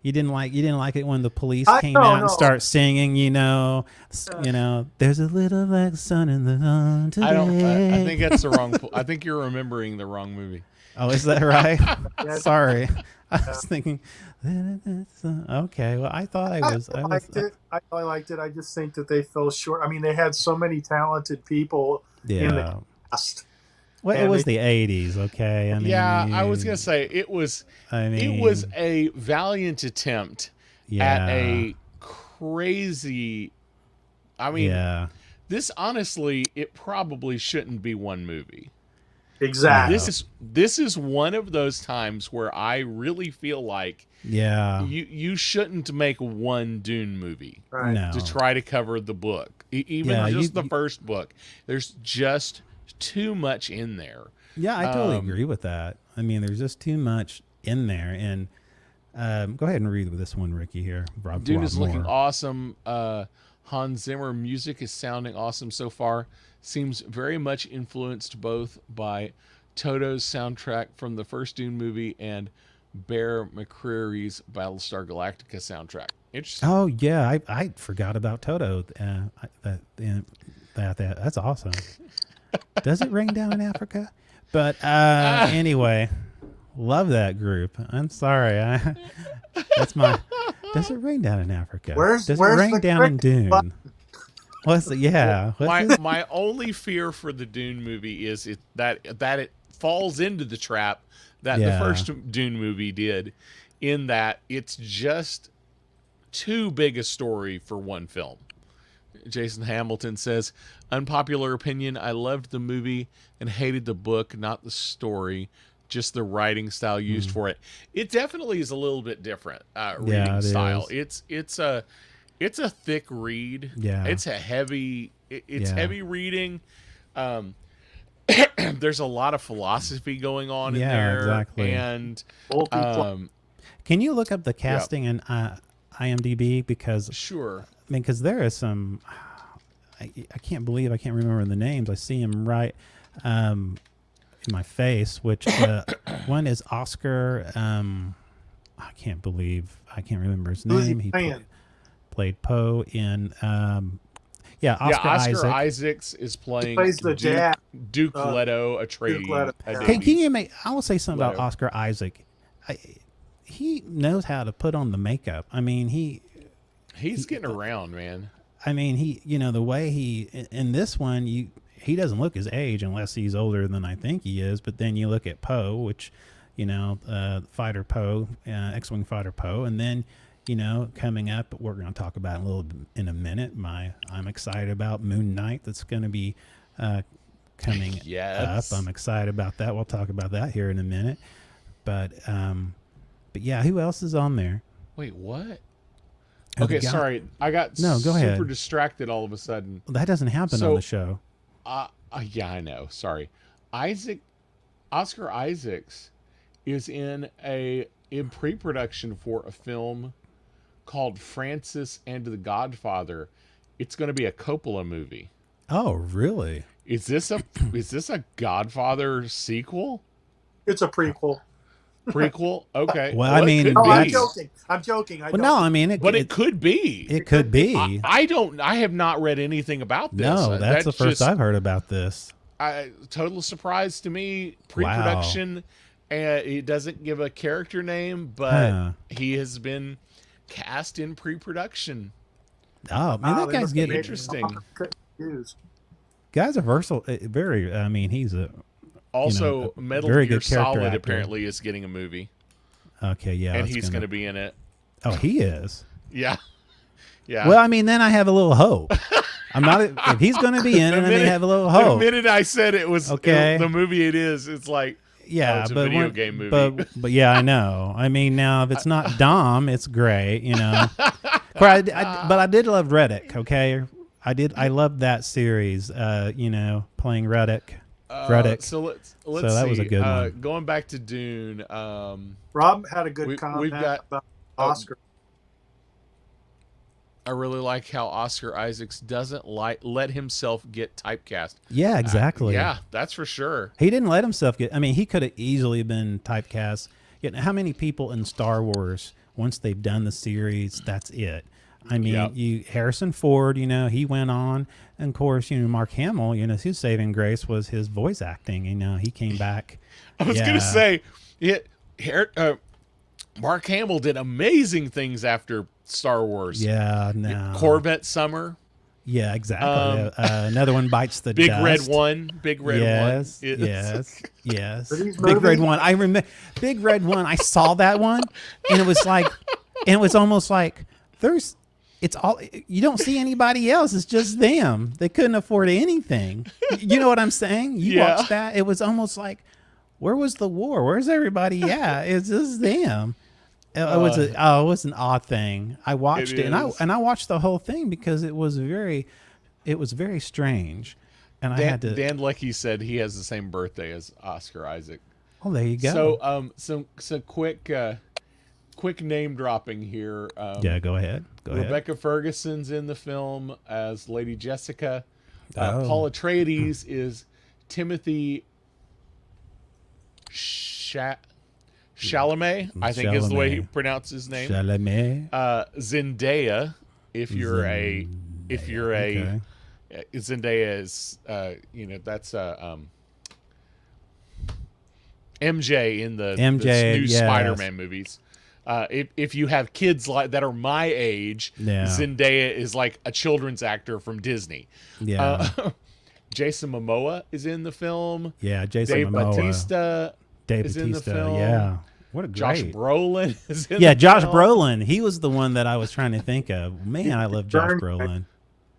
You didn't like it when the police I- came no, out and no. start singing, there's a little like sun in the dawn today. I think that's the wrong. I think you're remembering the wrong movie. Oh, is that right? Yeah. Sorry, I was thinking. Okay, well, I thought I was. I liked it. I liked it. I just think that they fell short. I mean, they had so many talented people in the Yeah. cast. Well, it and was they- the '80s. Okay, I mean. Yeah, I was gonna say it was. I mean, It was a valiant attempt yeah, at a crazy. I mean, yeah, this honestly, it probably shouldn't be one movie. Exactly. This is one of those times where I really feel like yeah. you shouldn't make one Dune movie right. No. to try to cover the book, even Yeah, just you- the first book. There's just too much in there. Yeah, I totally Um, agree with that. I mean, there's just too much in there. And go ahead and read this one, Ricky. Here, Rob. Dune is looking more. awesome. Hans Zimmer music is sounding awesome so far. Seems very much influenced both by Toto's soundtrack from the first Dune movie and Bear McCreary's Battlestar Galactica soundtrack. Interesting. Oh yeah, I forgot about Toto. That's awesome. Does it rain down in Africa? But anyway, love that group. I'm sorry. That's my. Does it rain down in Africa? Where's Does it the rain down in cricket Dune? button? What's it? Yeah. What's it? My only fear for the Dune movie is that it falls into the trap that the Yeah. first Dune movie did, in that it's just too big a story for one film. Jason Hamilton says, unpopular opinion, I loved the movie and hated the book, not the story, just the writing style used for it. It definitely is a little bit different reading it style. is. It's a thick read. Yeah. It's a heavy Yeah. heavy reading. There's a lot of philosophy going on in Yeah, there. exactly. And Multi-pla- Can you look up the casting in IMDb because sure. I mean, because there is some. I can't believe I can't remember the names. I see them right in my face. Which one is Oscar? I can't remember his Who's he name. playing? Played Poe in. Oscar Oscar Isaac. Isaacs is playing plays the dad. Duke Uh, Leto, Atreides. Leto, yeah. Can you make? I will say something about Leto. Oscar Isaac. He knows how to put on the makeup. I mean, He's getting around, man. I mean, the way in this one, he doesn't look his age unless he's older than I think he is. But then you look at Poe, which, fighter Poe, X-wing fighter Poe, and then, coming up, we're going to talk about a little bit in a minute. I'm excited about Moon Knight. That's going to be coming Yes. up. I'm excited about that. We'll talk about that here in a minute. But yeah, who else is on there? Wait, what? Oh, Okay, the guy- sorry. I got No, go super ahead. distracted all of a sudden. That doesn't happen So- on the show. Yeah, I know. Sorry. Oscar Isaacs is in pre-production for a film called Francis and the Godfather. It's going to be a Coppola movie. Oh, really? Is this a Godfather sequel? It's a prequel. Prequel? Okay. Well, I it mean, could No, I'm be. joking. I'm joking. Well, no, I mean, But it could be. It could be. I have not read anything about this. No, that's the first I've heard about this. Total surprise to me. Pre-production, and it doesn't give a character name, but Huh. he has been cast in pre-production. Oh man, Wow, that they guy's must have getting made Interesting. good news. guy's a versatile. Very. I mean, he's a Also, a Metal very Gear good character Solid actor. apparently is going to movie, okay. Yeah, and that's he's going to be in it. Oh, he is. Yeah, yeah. Well, I mean, then I have a little hope. I'm not. If he's going to be in it, then I have a little The hope. minute I said it was Okay. the movie, it's like Yeah, it's a but video when- game movie. But yeah, I know. I mean, now if it's not Dom, it's great. But I did love Reddick. Okay, I loved that series. Playing Reddick. Reddick. So let's So that see. was a good one. Going back to Dune. Rob had a good We've comment got- about Oscar. I really like how Oscar Isaacs doesn't let himself get typecast. Yeah, exactly. Yeah, that's for sure. He didn't let himself get. I mean, he could have easily been typecast. Yet, how many people in Star Wars once they've done the series, that's it. I mean, Yep. Harrison Ford, he went on, and of course, Mark Hamill, his saving grace was his voice acting. He came back. I was gonna say, Mark Hamill did amazing things after Star Wars. Yeah, no. Corvette Summer, Yeah, exactly. Another one bites the Big dust. Red One, Big Red Yes, One. yes. Are these Big Red movies? One. I remember Big Red One. I saw that one, and it was like, and it was almost like it's all, you don't see anybody else. It's just them. They couldn't afford anything. You know what I'm saying? You Yeah. watched that. It was almost like, where was the war? Where's everybody at? It's just them. It was an odd thing. I watched it, and I watched the whole thing because it was very strange, and I had to. Dan Leckie said he has the same birthday as Oscar Isaac. Oh, there you go. So quick name dropping here. Yeah, go ahead. Go ahead. Rebecca Ferguson's in the film as Lady Jessica. Oh. Paul Atreides is Timothy Chalamet, I think is the way he Chalamet. pronounces his name. Chalamet. Zendaya, if you're okay. Zendaya is that's MJ in the new yes. Spider-Man movies. If you have kids that are my age, Yeah. Zendaya is like a children's actor from Disney. Yeah. Jason Momoa is in the film. Yeah, Jason Dave Momoa. Bautista Dave is in the Bautista, film. yeah. What a great. Josh Brolin is in Yeah, the Josh film. Brolin. He was the one that I was trying to think of. Man, I love Josh Gurney. Brolin.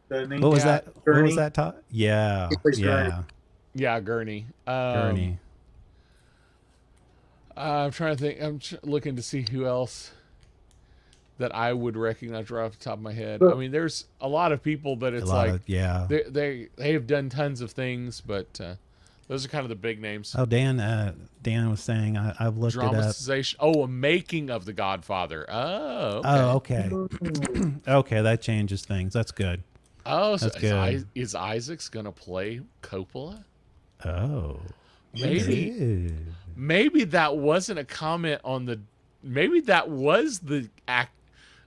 Doesn't he? What was Yeah. that? What Gurney. was that? Yeah. He plays Gurney. Yeah. Yeah, Gurney. Gurney. I'm trying to think. I'm looking to see who else that I would recognize right off the top of my head. I mean, there's a lot of people that A it's lot like of, yeah. they have done tons of things, but those are kind of the big names. Oh, Dan was saying I've looked it up. Dramatization. Oh, a making of The Godfather. Oh, okay. Oh, okay. Okay, that changes things. That's good. Oh, so That's good. is Isaacs gonna play Coppola? Oh. Maybe. Good. Maybe that wasn't a comment on the. Maybe that was the act.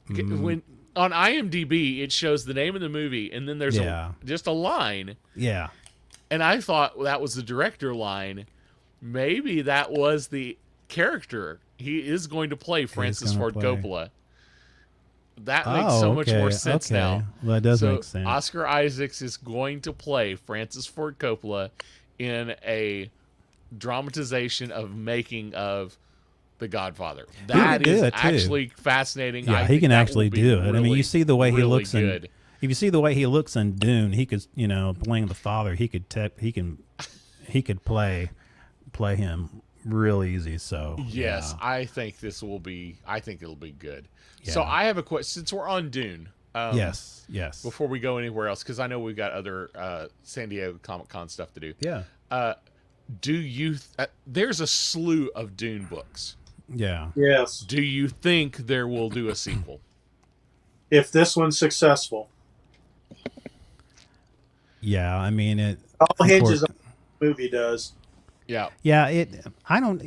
When on IMDb it shows the name of the movie and then there's just a line, Yeah. and I thought that was the director line. Maybe that was the character. He is going to play Francis gonna Ford play. Coppola. That makes so much more sense now. Well, that does So make sense. Oscar Isaacs is going to play Francis Ford Coppola in a dramatization of making of The Godfather. That do is it, too. actually fascinating. Yeah, I he think can that actually will be do it. I mean, really, you see the way he really looks good. if you see the way he looks in Dune, he could, playing the father, he could play him real easy. So Yes, yeah. I think it'll be good. So Yeah. I have a question. Since we're on Dune, Yes. before we go anywhere else, because I know we've got other San Diego Comic-Con stuff to do. Yeah. Do you? There's a slew of Dune books. Yeah. Yes. Do you think there will do a sequel? If this one's successful, Yeah. I mean, it all of hinges course- on what the movie does. Yeah. Yeah. I don't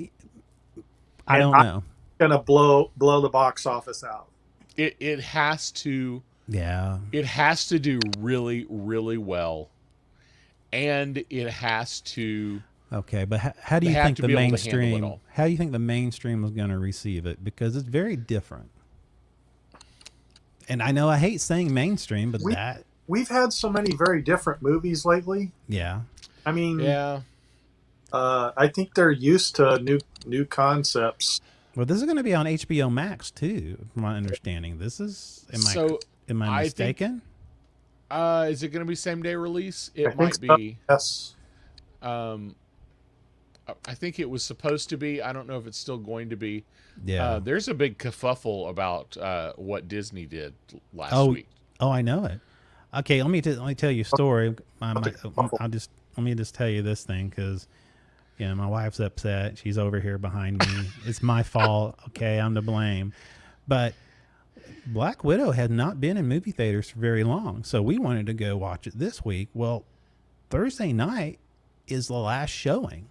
know. Gonna blow the box office out. It has to. Yeah. It has to do really, really well, and it has to. Okay, but how do They you have think to the be able to handle it mainstream? all. How do you think the mainstream is going to receive it? Because it's very different. And I know I hate saying mainstream, but We've had so many very different movies lately. yeah, I mean, Yeah. I think they're used to new concepts. well, this is going to be on HBO Max too, from my understanding. This is am I I mistaken? Is it going to be same day release? It I think might so. be. Yes. I think it was supposed to be. I don't know if it's still going to be. Yeah. There's a big kerfuffle about what Disney did last Oh, week. oh, I know it. Okay, let me tell you a story. Let me just tell you this thing because, my wife's upset. She's over here behind me. It's my fault. Okay, I'm to blame. But Black Widow had not been in movie theaters for very long, so we wanted to go watch it this week. Well, Thursday night is the last showing,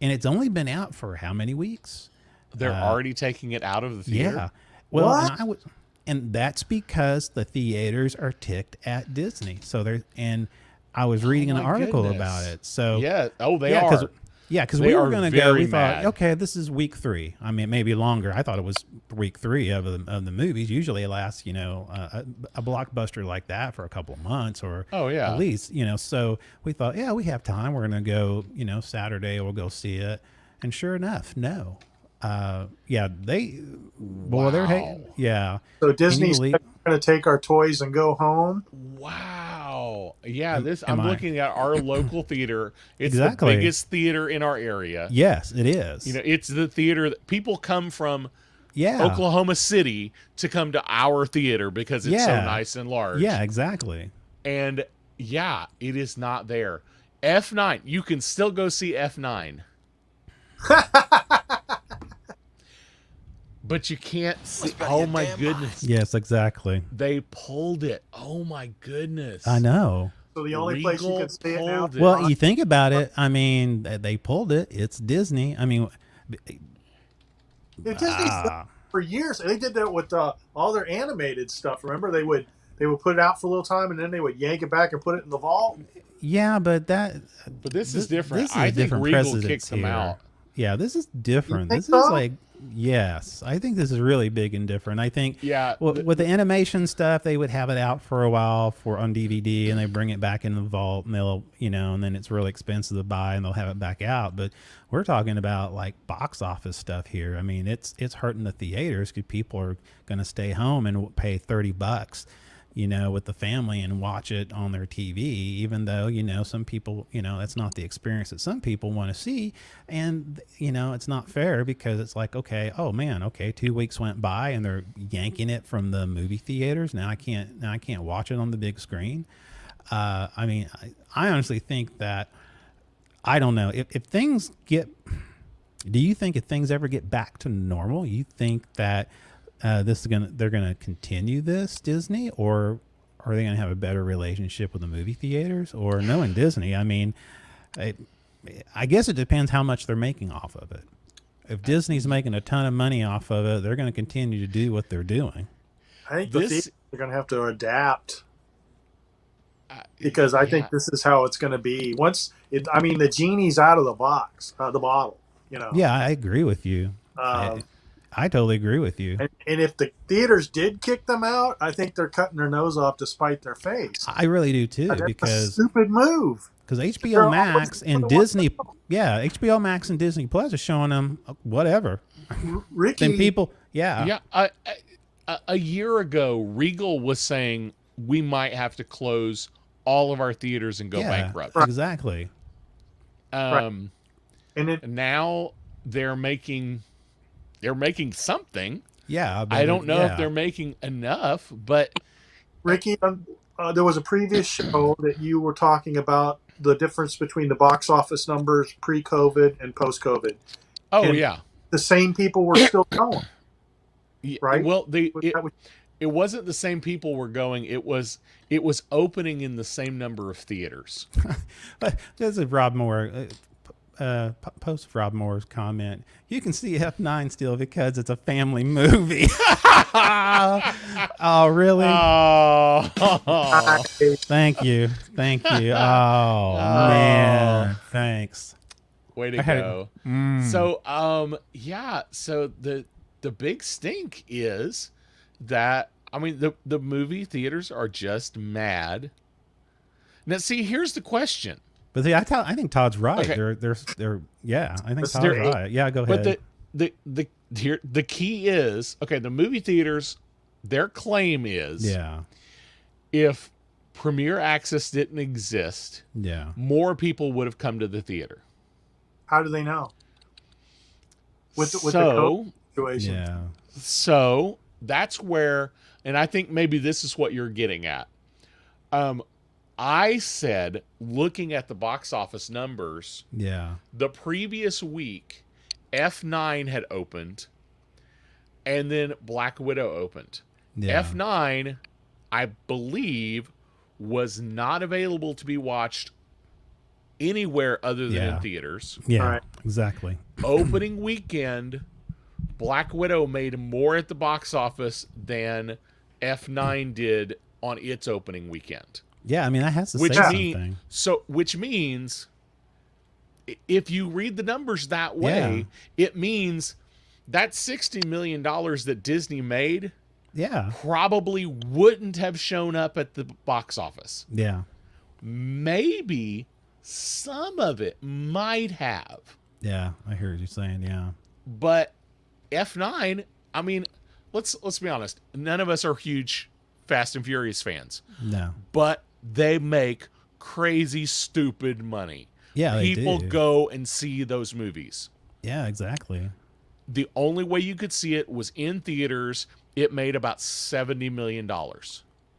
and it's only been out for how many weeks? They're already taking it out of the theater. Yeah. Well, What? and that's because the theaters are ticked at Disney. So and I was reading an my article goodness. about it. So Yeah. Oh, they yeah, are. because They we were are going to go. very We thought, mad. okay, this is week 3. I mean, maybe longer. I thought it was week 3 of the movies. Usually, it lasts, a blockbuster like that for a couple of months or Oh, yeah. at least, So we thought, yeah, we have time. We're going to go, Saturday. We'll go see it. And sure enough, no. Yeah, Wow. yeah. So Can you Disney's believe- going to take our toys and go home. Wow. Yeah, this am I'm I- looking at our local theater. It's Exactly. the biggest theater in our area. Yes, it is. It's the theater that people come from yeah. Oklahoma City to come to our theater because it's so Yeah. nice and large. Yeah, exactly. And yeah, it is not there. F9, you can still go see F9. But you can't see. Oh my goodness. Yes, exactly. They pulled it. Oh my goodness. I know. So the only place you Regal can see it now. pulled it. Well, you think about it. I mean, they pulled it. It's Disney. I mean, Disney's done it for years. They did that with all their animated stuff. Remember, they would put it out for a little time and then they would yank it back and put it in the vault. yeah, but But this is different. This is I think different Regal precedence kicked them here. out. Yeah, this is different. You think This is so? like, yes, I think this is really big and different. I think, Yeah, with the animation stuff, they would have it out for a while on DVD, and they bring it back in the vault, and they'll, and then it's really expensive to buy, and they'll have it back out. But we're talking about like box office stuff here. I mean, it's hurting the theaters because people are going to stay home and pay $30. With the family and watch it on their TV, even though, some people, that's not the experience that some people want to see. And, it's not fair because it's like, okay, oh man, okay, 2 weeks went by and they're yanking it from the movie theaters. Now I can't watch it on the big screen. I mean, I honestly think that, I don't know if things do you think if things ever get back to normal, you think that, they're gonna continue this Disney, or are they gonna have a better relationship with the movie theaters? Or knowing Disney, I mean, I guess it depends how much they're making off of it. If Disney's making a ton of money off of it, they're going to continue to do what they're doing. I think the This- theaters are going to have to adapt because I think this is how it's going to be. The genie's out of the box, the bottle. Yeah, I agree with you. Um, I totally agree with you. and if the theaters did kick them out, I think they're cutting their nose off to spite their face. I really do too, That's a because stupid move. HBO Max and Disney, HBO Max and Disney Plus are showing them whatever. Ricky, Then people, yeah, A year ago, Regal was saying we might have to close all of our theaters and go bankrupt. exactly. and it, Now they're making something. Yeah, I don't know if they're making enough, but Ricky, there was a previous show that you were talking about the difference between the box office numbers pre-COVID and post-COVID. And yeah. the same people were still going. Right? Well, That was- it wasn't the same people were going. It was opening in the same number of theaters. This is Rob Moore. Post Rob Moore's comment. You can see F9 still because it's a family movie. Oh, really? Oh, Thank you. Oh, man. Thanks. way to I had- go. Mm. So, so the big stink is that, I mean, the movie theaters are just mad. Now, see, here's the question. But see, I think Todd's right. Okay. They're yeah, I think But Todd's they're- right. Yeah, go ahead. But the key is, okay, the movie theaters, their claim is, yeah. if Premier Access didn't exist, Yeah. more people would have come to the theater. How do they know? With the COVID So, situation. Yeah. so that's where, and I think maybe this is what you're getting at. I said, looking at the box office numbers, Yeah. the previous week, F9 had opened, and then Black Widow opened. Yeah. F9, I believe, was not available to be watched anywhere other than Yeah. in theaters. Yeah. Right. Exactly. Opening weekend, Black Widow made more at the box office than F9 did on its opening weekend. Yeah, I mean that has to Which say mean, something. which means if you read the numbers that way, it means that $60 million that Disney made Yeah. probably wouldn't have shown up at the box office. Yeah. Maybe some of it might have. Yeah. I hear what you're saying. Yeah. But F9, I mean, let's be honest. None of us are huge Fast and Furious fans. No. But they make crazy stupid money. Yeah, they People do. go and see those movies. Yeah, exactly. The only way you could see it was in theaters. It made about $70 million.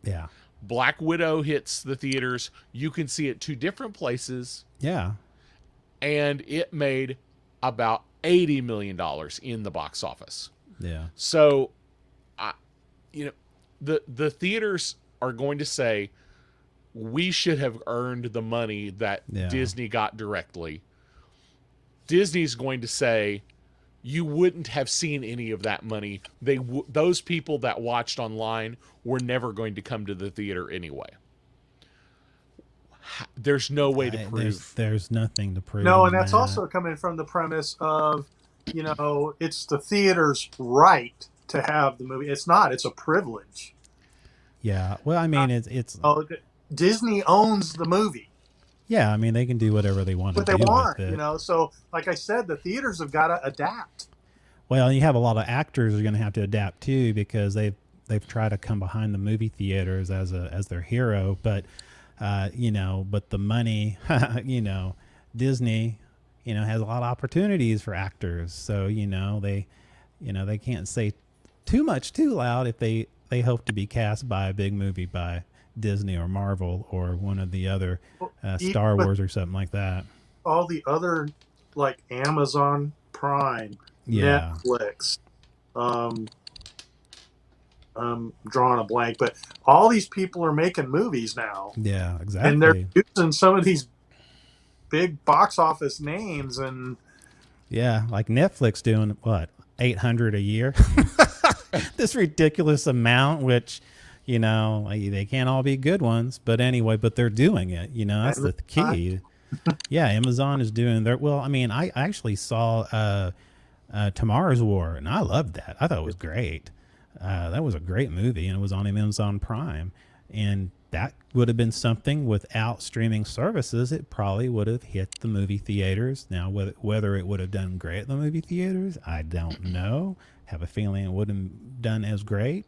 Yeah. Black Widow hits the theaters. You can see it 2 different places, Yeah. and it made about $80 million in the box office. Yeah. So, the theaters are going to say, we should have earned the money that Disney got directly. Disney's going to say, you wouldn't have seen any of that money. Those people that watched online were never going to come to the theater anyway. There's no way to prove. There's nothing to prove. No, and that's that. also coming from the premise of, it's the theater's right to have the movie. It's not. It's a privilege. Yeah. Well, I mean, it's. Disney owns the movie. Yeah, I mean, they can do whatever they want What to they do want, with it. So, like I said, the theaters have got to adapt. Well, you have a lot of actors who are going to have to adapt too, because they've tried to come behind the movie theaters as their hero, but but the money, Disney, has a lot of opportunities for actors, so they can't say too much too loud if they hope to be cast by a big movie by Disney or Marvel or one of the other Star Wars or something like that. All the other, like Amazon Prime, Netflix, I'm drawing a blank, but all these people are making movies now. Yeah, exactly. And they're using some of these big box office names, and like Netflix doing what, 800 a year, this ridiculous amount, which they can't all be good ones, but anyway, but they're doing it. That's the key. Yeah, Amazon is doing their. Well, I mean, I actually saw Tomorrow's War, and I loved that. I thought it was great. That was a great movie, and it was on Amazon Prime. And that would have been something without streaming services. It probably would have hit the movie theaters. Now, whether it would have done great at the movie theaters, I don't know. Have a feeling it wouldn't have done as great.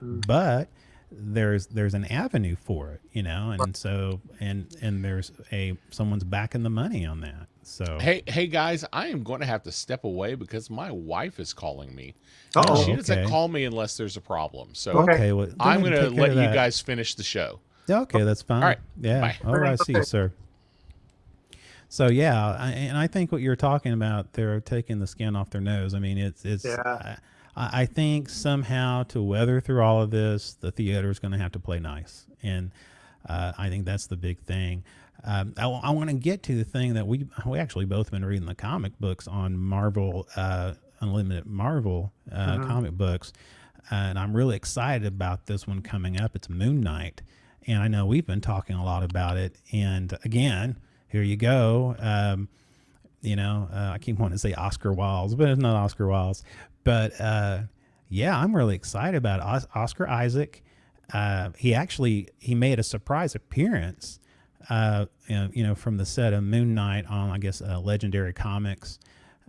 But there's an avenue for it, and so and there's someone's backing the money on that. So hey guys, I am going to have to step away because my wife is calling me. She doesn't call me unless there's a problem. So well, I'm going to let you guys finish the show. Okay, that's fine. All right. Yeah. Bye. All right. See you, sir. So and I think what you're talking about, they're taking the skin off their nose. I mean, it's. I think somehow to weather through all of this, the theater is going to have to play nice, and I think that's the big thing. I want to get to the thing that we actually both been reading the comic books on Marvel, Unlimited Marvel comic books, and I'm really excited about this one coming up. It's Moon Knight, and I know we've been talking a lot about it. And again, here you go. I keep wanting to say Oscar Wilde, but it's not Oscar Wilde. But I'm really excited about it. Oscar Isaac. He made a surprise appearance, from the set of Moon Knight on, I guess, Legendary Comics.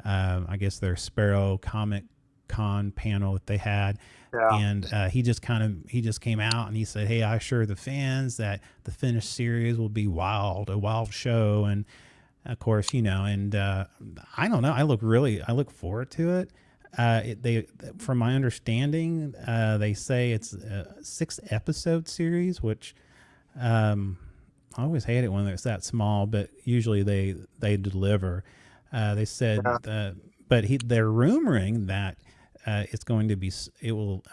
I guess their Sparrow Comic Con panel that they had. Yeah. And he just came out and he said, "Hey, I assure the fans that the finished series will be a wild show." And of course, and I don't know. I look forward to it. From my understanding, they say it's a 6-episode series, which I always hate it when it's that small, but usually they deliver. They said, but they're rumoring that it will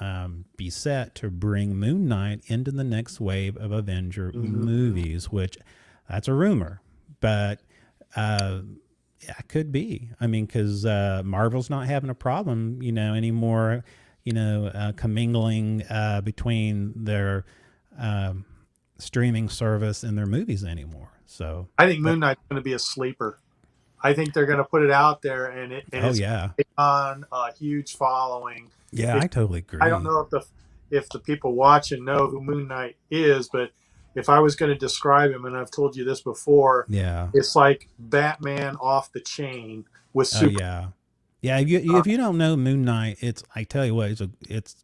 be set to bring Moon Knight into the next wave of Avenger movies, which that's a rumor, but Yeah, could be. I mean, because Marvel's not having a problem, anymore, commingling between their streaming service and their movies anymore. So, I think Moon Knight's going to be a sleeper. I think they're going to put it out there, and it's yeah. on a huge following. Yeah, I totally agree. I don't know if the people watching know who Moon Knight is, but if I was going to describe him, and I've told you this before, yeah, it's like Batman off the chain with super. Yeah. If you don't know Moon Knight, I tell you what, it's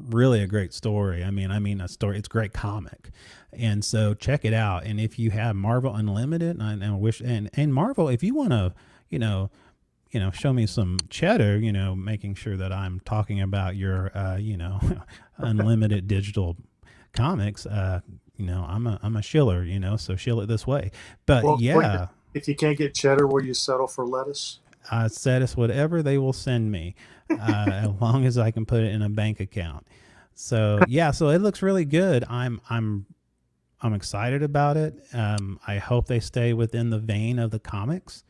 really a great story. I mean a story. It's a great comic, and so check it out. And if you have Marvel Unlimited, and I wish and Marvel, if you want to, show me some cheddar, making sure that I'm talking about your, unlimited digital comics. I'm a shiller, so shill it this way. But if you can't get cheddar, will you settle for lettuce? Set us whatever they will send me, as long as I can put it in a bank account. So so it looks really good. I'm excited about it. I hope they stay within the vein of the comics,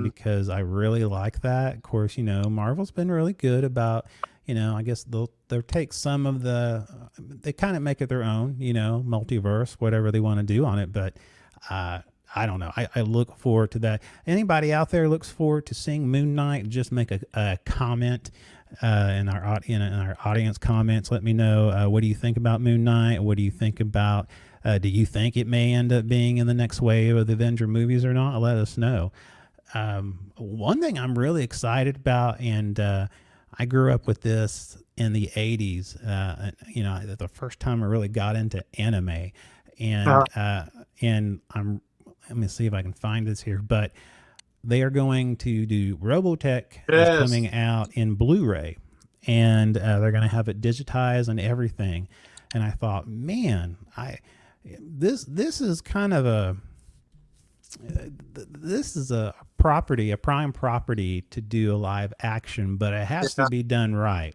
because I really like that. Of course, Marvel's been really good about, I guess they'll take some of they kind of make it their own, multiverse, whatever they want to do on it. But I don't know. I look forward to that. Anybody out there looks forward to seeing Moon Knight? Just make a comment in our audience comments. Let me know, what do you think about Moon Knight? What do you think about? Do you think it may end up being in the next wave of the Avenger movies or not? Let us know. One thing I'm really excited about, and I grew up with this in the 80s, the first time I really got into anime, and let me see if I can find this here, but they are going to do Robotech is coming out in Blu-ray, and they're going to have it digitized and everything. And I thought, man, this is kind of a prime property to do a live action, but it has to be done right.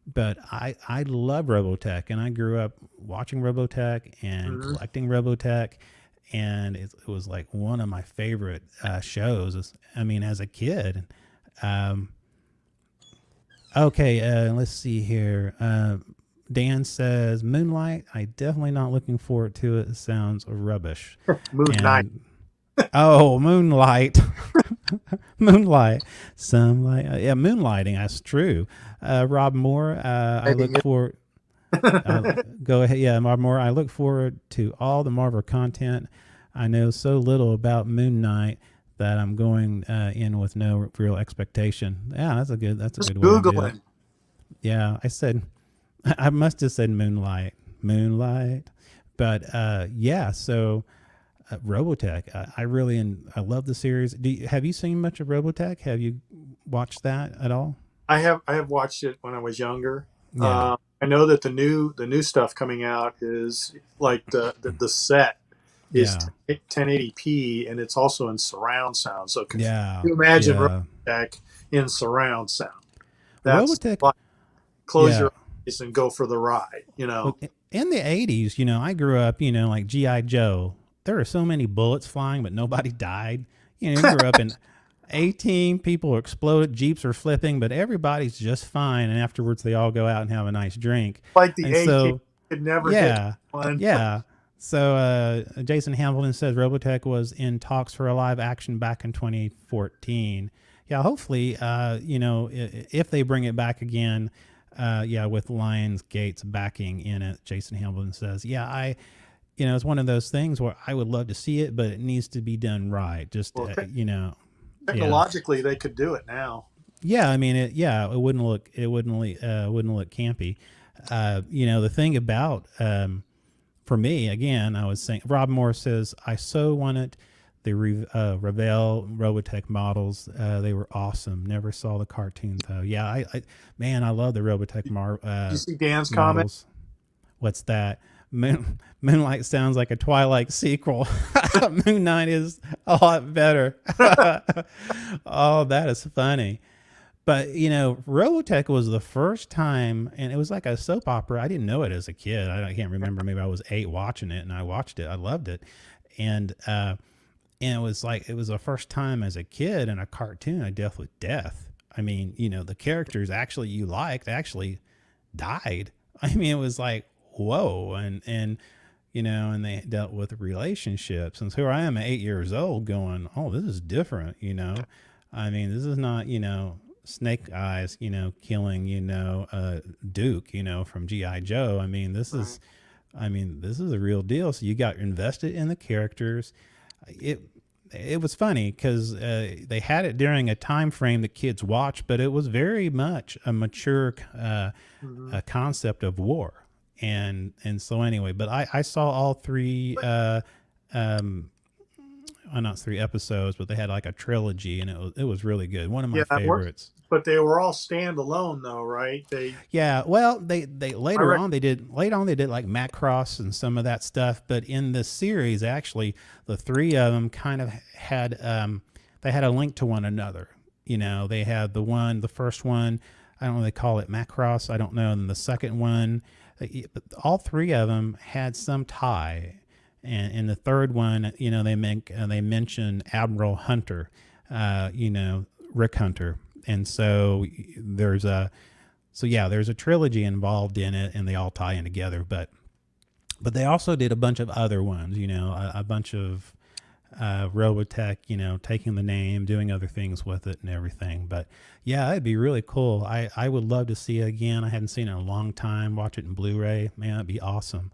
But I love Robotech, and I grew up watching Robotech and collecting Robotech, and it was like one of my favorite shows. As a kid. Let's see here. Dan says, Moonlight, I definitely not looking forward to it. It sounds rubbish. Moonlight. Oh, Moonlight. Moonlight. Sunlight. Moonlighting. That's true. Rob Moore, I look forward. Go ahead. Yeah, Rob Moore. I look forward to all the Marvel content. I know so little about Moon Knight that I'm going in with no real expectation. Yeah, that's a good way to do it. Yeah, I must have said Moonlight. But so Robotech, I love the series. Have you seen much of Robotech? Have you watched that at all? I have watched it when I was younger. Yeah. I know that the new stuff coming out is like the set is 1080p, and it's also in surround sound. So can you imagine Robotech in surround sound? That's Robotech, like, close your eyes and go for the ride. In the 80s, I grew up, like G.I. Joe. There were so many bullets flying, but nobody died. You grew up in 18 people exploded, Jeeps are flipping, but everybody's just fine. And afterwards, they all go out and have a nice drink. Like the A-Team could never hit one. Yeah. So Jason Hamilton says Robotech was in talks for a live action back in 2014. Yeah, hopefully, if they bring it back again, with Lionsgate's backing in it, Jason Hamilton says, it's one of those things where I would love to see it, but it needs to be done right. Just, technologically, they could do it now. Yeah, it wouldn't look campy. The thing about for me, again, I was saying, Rob Moore says, I so wanted the Revell Robotech models. They were awesome. Never saw the cartoon though. Yeah, I love the Robotech you see Dan's models. comment? What's that? Moonlight sounds like a Twilight sequel. Moon Knight is a lot better. Oh, that is funny. But, Robotech was the first time, and it was like a soap opera. I didn't know it as a kid. I can't remember. Maybe I was 8 watching it, and I watched it. I loved it. And And it was the first time as a kid in a cartoon I dealt with death. I mean, the characters actually you liked actually died. I mean, it was like, whoa. And and they dealt with relationships. And so here I am at 8 years old going, oh, this is different. I mean, this is not, Snake Eyes, killing, Duke, from G.I. Joe. I mean, this is a real deal. So you got invested in the characters. It was funny because they had it during a time frame that kids watch, but it was very much a mature a concept of war. And so anyway, but I saw all three, not 3 episodes, but they had like a trilogy, and it was really good. One of my favorites. But they were all standalone though, right? Well, they later on they did like Macross and some of that stuff, but in this series, actually, the 3 of them kind of had they had a link to one another. They had the first one, I don't know, they call it Macross, I don't know, and the second one, but all 3 of them had some tie. And in the third one, they mention Admiral Hunter, Rick Hunter. And so there's a trilogy involved in it, and they all tie in together. But they also did a bunch of other ones, a bunch of Robotech, taking the name, doing other things with it and everything. But yeah, it'd be really cool. I would love to see it again. I hadn't seen it in a long time. Watch it in Blu-ray, man, that'd be awesome.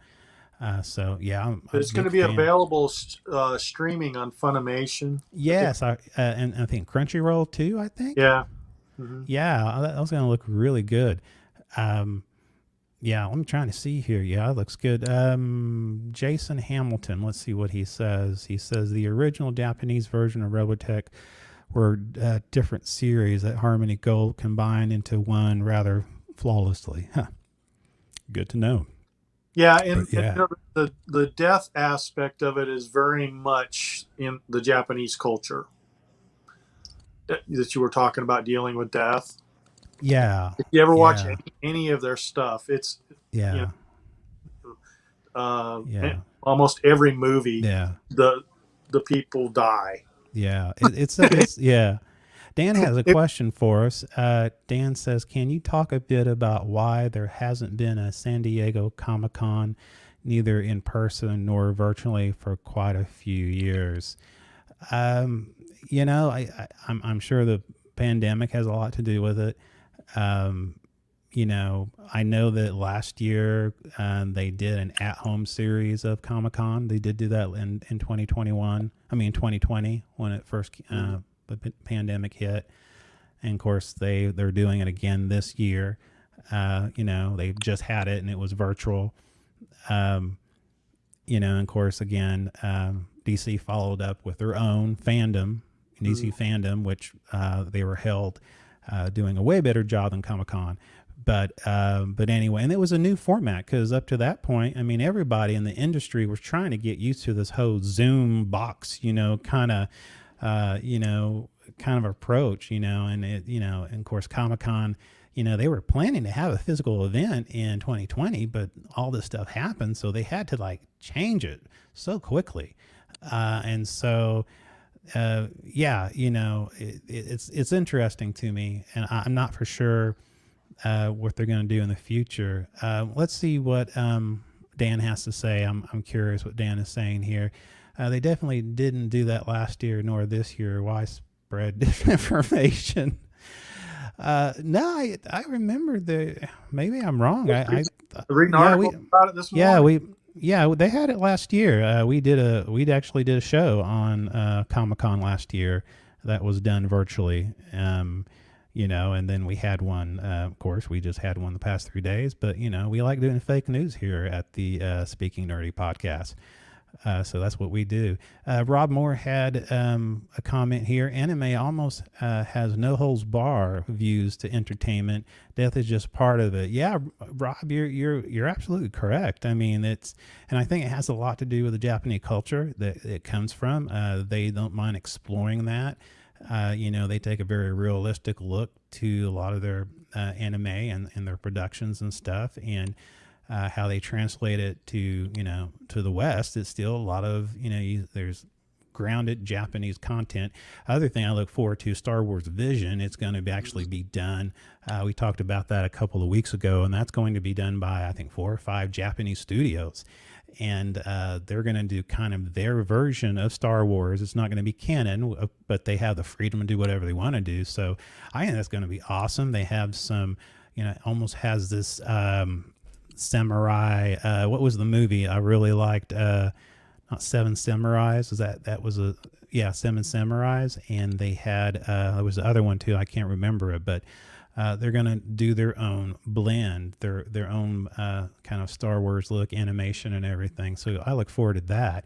So yeah, it's going to be available streaming on Funimation. Yes, and I think Crunchyroll too. I think. Yeah. Mm-hmm. Yeah, that was going to look really good. Yeah, I'm trying to see here. Yeah, it looks good. Jason Hamilton, let's see what he says. He says the original Japanese version of Robotech were different series that Harmony Gold combined into one rather flawlessly. Huh. Good to know. Yeah, and the death aspect of it is very much in the Japanese culture that you were talking about, dealing with death. Yeah. If you ever watch any of their stuff, it's almost every movie. Yeah. The people die. Yeah. It's yeah. Dan has a question for us. Dan says, can you talk a bit about why there hasn't been a San Diego Comic-Con, neither in person nor virtually, for quite a few years? I'm sure the pandemic has a lot to do with it. I know that last year they did an at-home series of Comic-Con. They did do that in 2020 when it first the pandemic hit. And of course they're doing it again this year. They've just had it and it was virtual. And of course again, DC followed up with their own fandom, DC Fandom, which they were held doing a way better job than Comic-Con. But anyway, and it was a new format because up to that point, I mean, everybody in the industry was trying to get used to this whole Zoom box, kind of approach, and it, and of course Comic-Con, they were planning to have a physical event in 2020, but all this stuff happened. So they had to change it so quickly. And so, it's interesting to me, and I'm not for sure, what they're going to do in the future. Let's see what, Dan has to say. I'm curious what Dan is saying here. They definitely didn't do that last year nor this year. Why spread disinformation? No, I remember maybe I'm wrong. I read an article about it this morning. They had it last year. We actually did a show on Comic-Con last year that was done virtually. And then we had one. Of course, we just had one the past 3 days. But we like doing fake news here at the Speaking Nerdy podcast. So that's what we do. Rob Moore had a comment here. Anime almost has no holds bar views to entertainment. Death is just part of it. Yeah, Rob, you're absolutely correct. I mean, and I think it has a lot to do with the Japanese culture that it comes from. They don't mind exploring that. They take a very realistic look to a lot of their anime and their productions and stuff, and how they translate it to the West. It's still a lot of, there's grounded Japanese content. Other thing I look forward to, Star Wars Vision. It's going to be actually be done. We talked about that a couple of weeks ago, and that's going to be done by, I think, 4 or 5 Japanese studios. And they're going to do kind of their version of Star Wars. It's not going to be canon, but they have the freedom to do whatever they want to do. So I think that's going to be awesome. They have some, almost has this samurai. What was the movie I really liked? Not Seven Samurais. That was Seven Samurais. And they had, there was the other one too. I can't remember it, but they're going to do their own blend, their own kind of Star Wars look, animation and everything. So I look forward to that.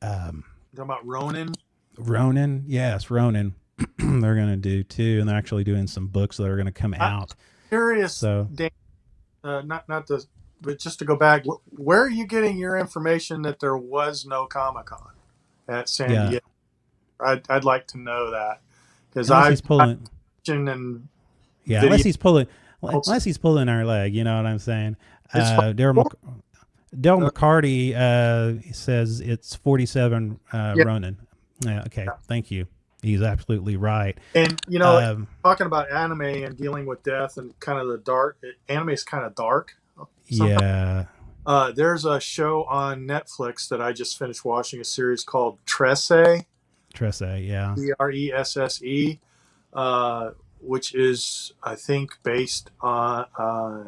Talking about Ronin? Ronin. Yes, Ronin. They're going to do too. And they're actually doing some books that are going to come out. Curious, so, Dan, but just to go back, where are you getting your information that there was no Comic-Con at San Diego? I'd like and unless he's pulling our leg, you know what I'm saying? Daryl McCarty says it's 47 Ronin. Yeah, okay, thank you. He's absolutely right. And talking about anime and dealing with death and kind of the dark, anime is kind of dark. Sometimes. Yeah. There's a show on Netflix that I just finished watching, a series called Tresse. Yeah. Tresse, which is, I think, based on, I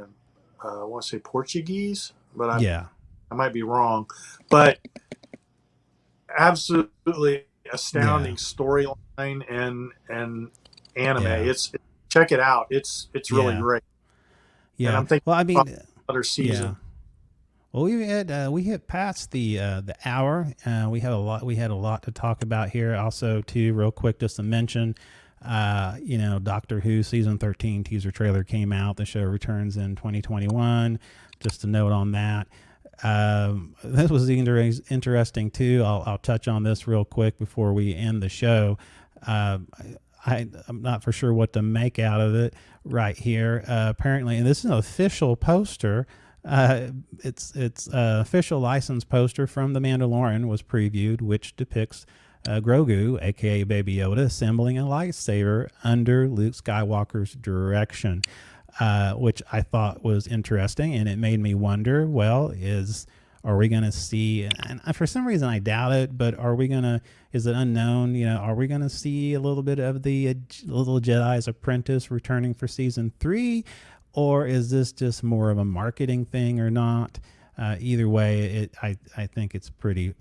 want to say Portuguese, but I might be wrong. But absolutely astounding storyline and anime. It's check it out. It's really great. Yeah. And I'm thinking another season. Yeah. Well, we hit past the hour. We had a lot to talk about here. Also, too, real quick, just to mention, Doctor Who season 13 teaser trailer came out. The show returns in 2021. Just a note on that. This was interesting too. I'll touch on this real quick before we end the show. I'm not for sure what to make out of it right here. Apparently, and this is an official poster. It's official license poster from The Mandalorian was previewed, which depicts Grogu, aka Baby Yoda, assembling a lightsaber under Luke Skywalker's direction. Which I thought was interesting, and it made me wonder, are we going to see, and for some reason I doubt it, but is it unknown, are we going to see a little bit of the Little Jedi's Apprentice returning for season 3, or is this just more of a marketing thing or not? Either way, I think it's pretty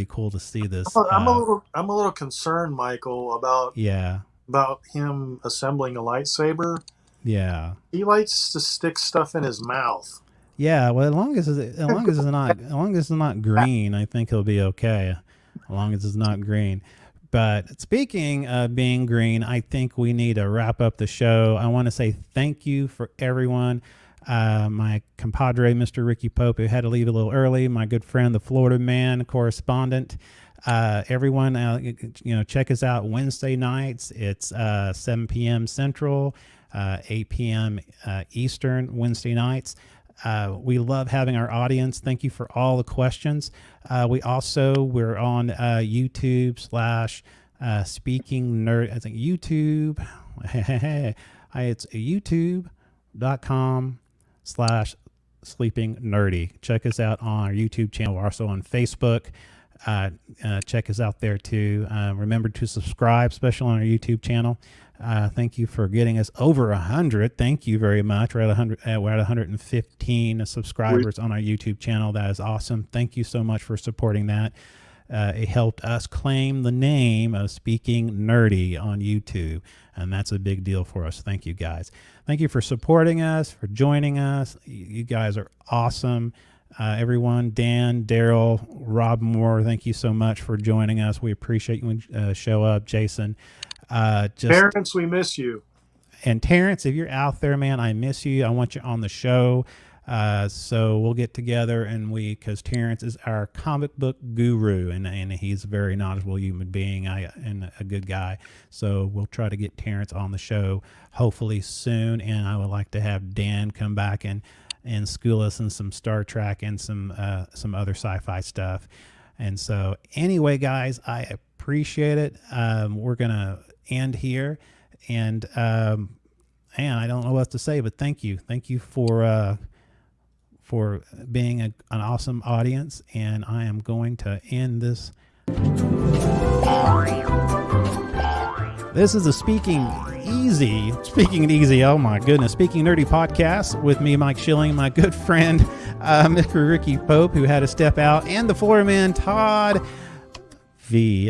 cool to see this. I'm a little concerned, Michael, about him assembling a lightsaber. Yeah, he likes to stick stuff in his mouth. Yeah, well, as long as it's not green, I think he'll be okay. As long as it's not green. But speaking of being green, I think we need to wrap up the show. I want to say thank you for everyone. My compadre, Mr. Ricky Pope, who had to leave a little early. My good friend, the Florida Man correspondent. Everyone, check us out Wednesday nights. It's 7 p.m. Central, 8 p.m. Eastern Wednesday nights. We love having our audience. Thank you for all the questions. We're on YouTube / Speaking Nerd. I think YouTube. It's youtube.com/Sleeping Nerdy. Check us out on our YouTube channel. We're also on Facebook. Check us out there too. Remember to subscribe, especially on our YouTube channel. Thank you for getting us over 100. Thank you very much. We're at 100. We're at 115 subscribers on our YouTube channel. That is awesome. Thank you so much for supporting that. It helped us claim the name of Speaking Nerdy on YouTube, and that's a big deal for us. Thank you, guys. Thank you for supporting us, for joining us. You guys are awesome. Everyone, Dan, Daryl, Rob Moore, thank you so much for joining us. We appreciate you when show up. Jason. Terrence, we miss you. And Terrence, if you're out there, man, I miss you. I want you on the show. So we'll get together because Terrence is our comic book guru, and he's a very knowledgeable human being and a good guy. So we'll try to get Terrence on the show hopefully soon. And I would like to have Dan come back and school us in some Star Trek and some other sci-fi stuff. And so anyway, guys, I appreciate it. We're going to end here, and man, I don't know what to say, but thank you for being an awesome audience. And I am going to end this. This is the Speaking Easy, oh my goodness, Speaking Nerdy podcast with me, Mike Schilling, my good friend, Mr. Ricky Pope, who had to step out, and the floor man, Todd V.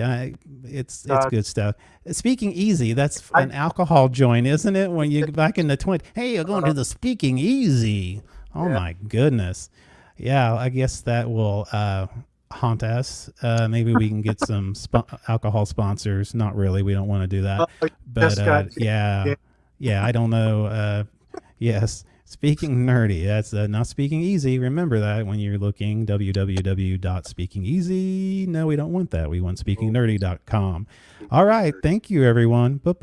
It's good stuff. Speaking Easy, that's an alcohol joint, isn't it? When you back in the 20s, hey, you're going to the Speaking Easy. Oh my goodness. Yeah, I guess that will haunt us. Maybe we can get some alcohol sponsors. Not really. We don't want to do that. But I don't know. Yes. Speaking Nerdy. That's not Speaking Easy. Remember that when you're looking www.speakingeasy. No, we don't want that. We want speakingnerdy.com. All right. Thank you, everyone. Bye-bye.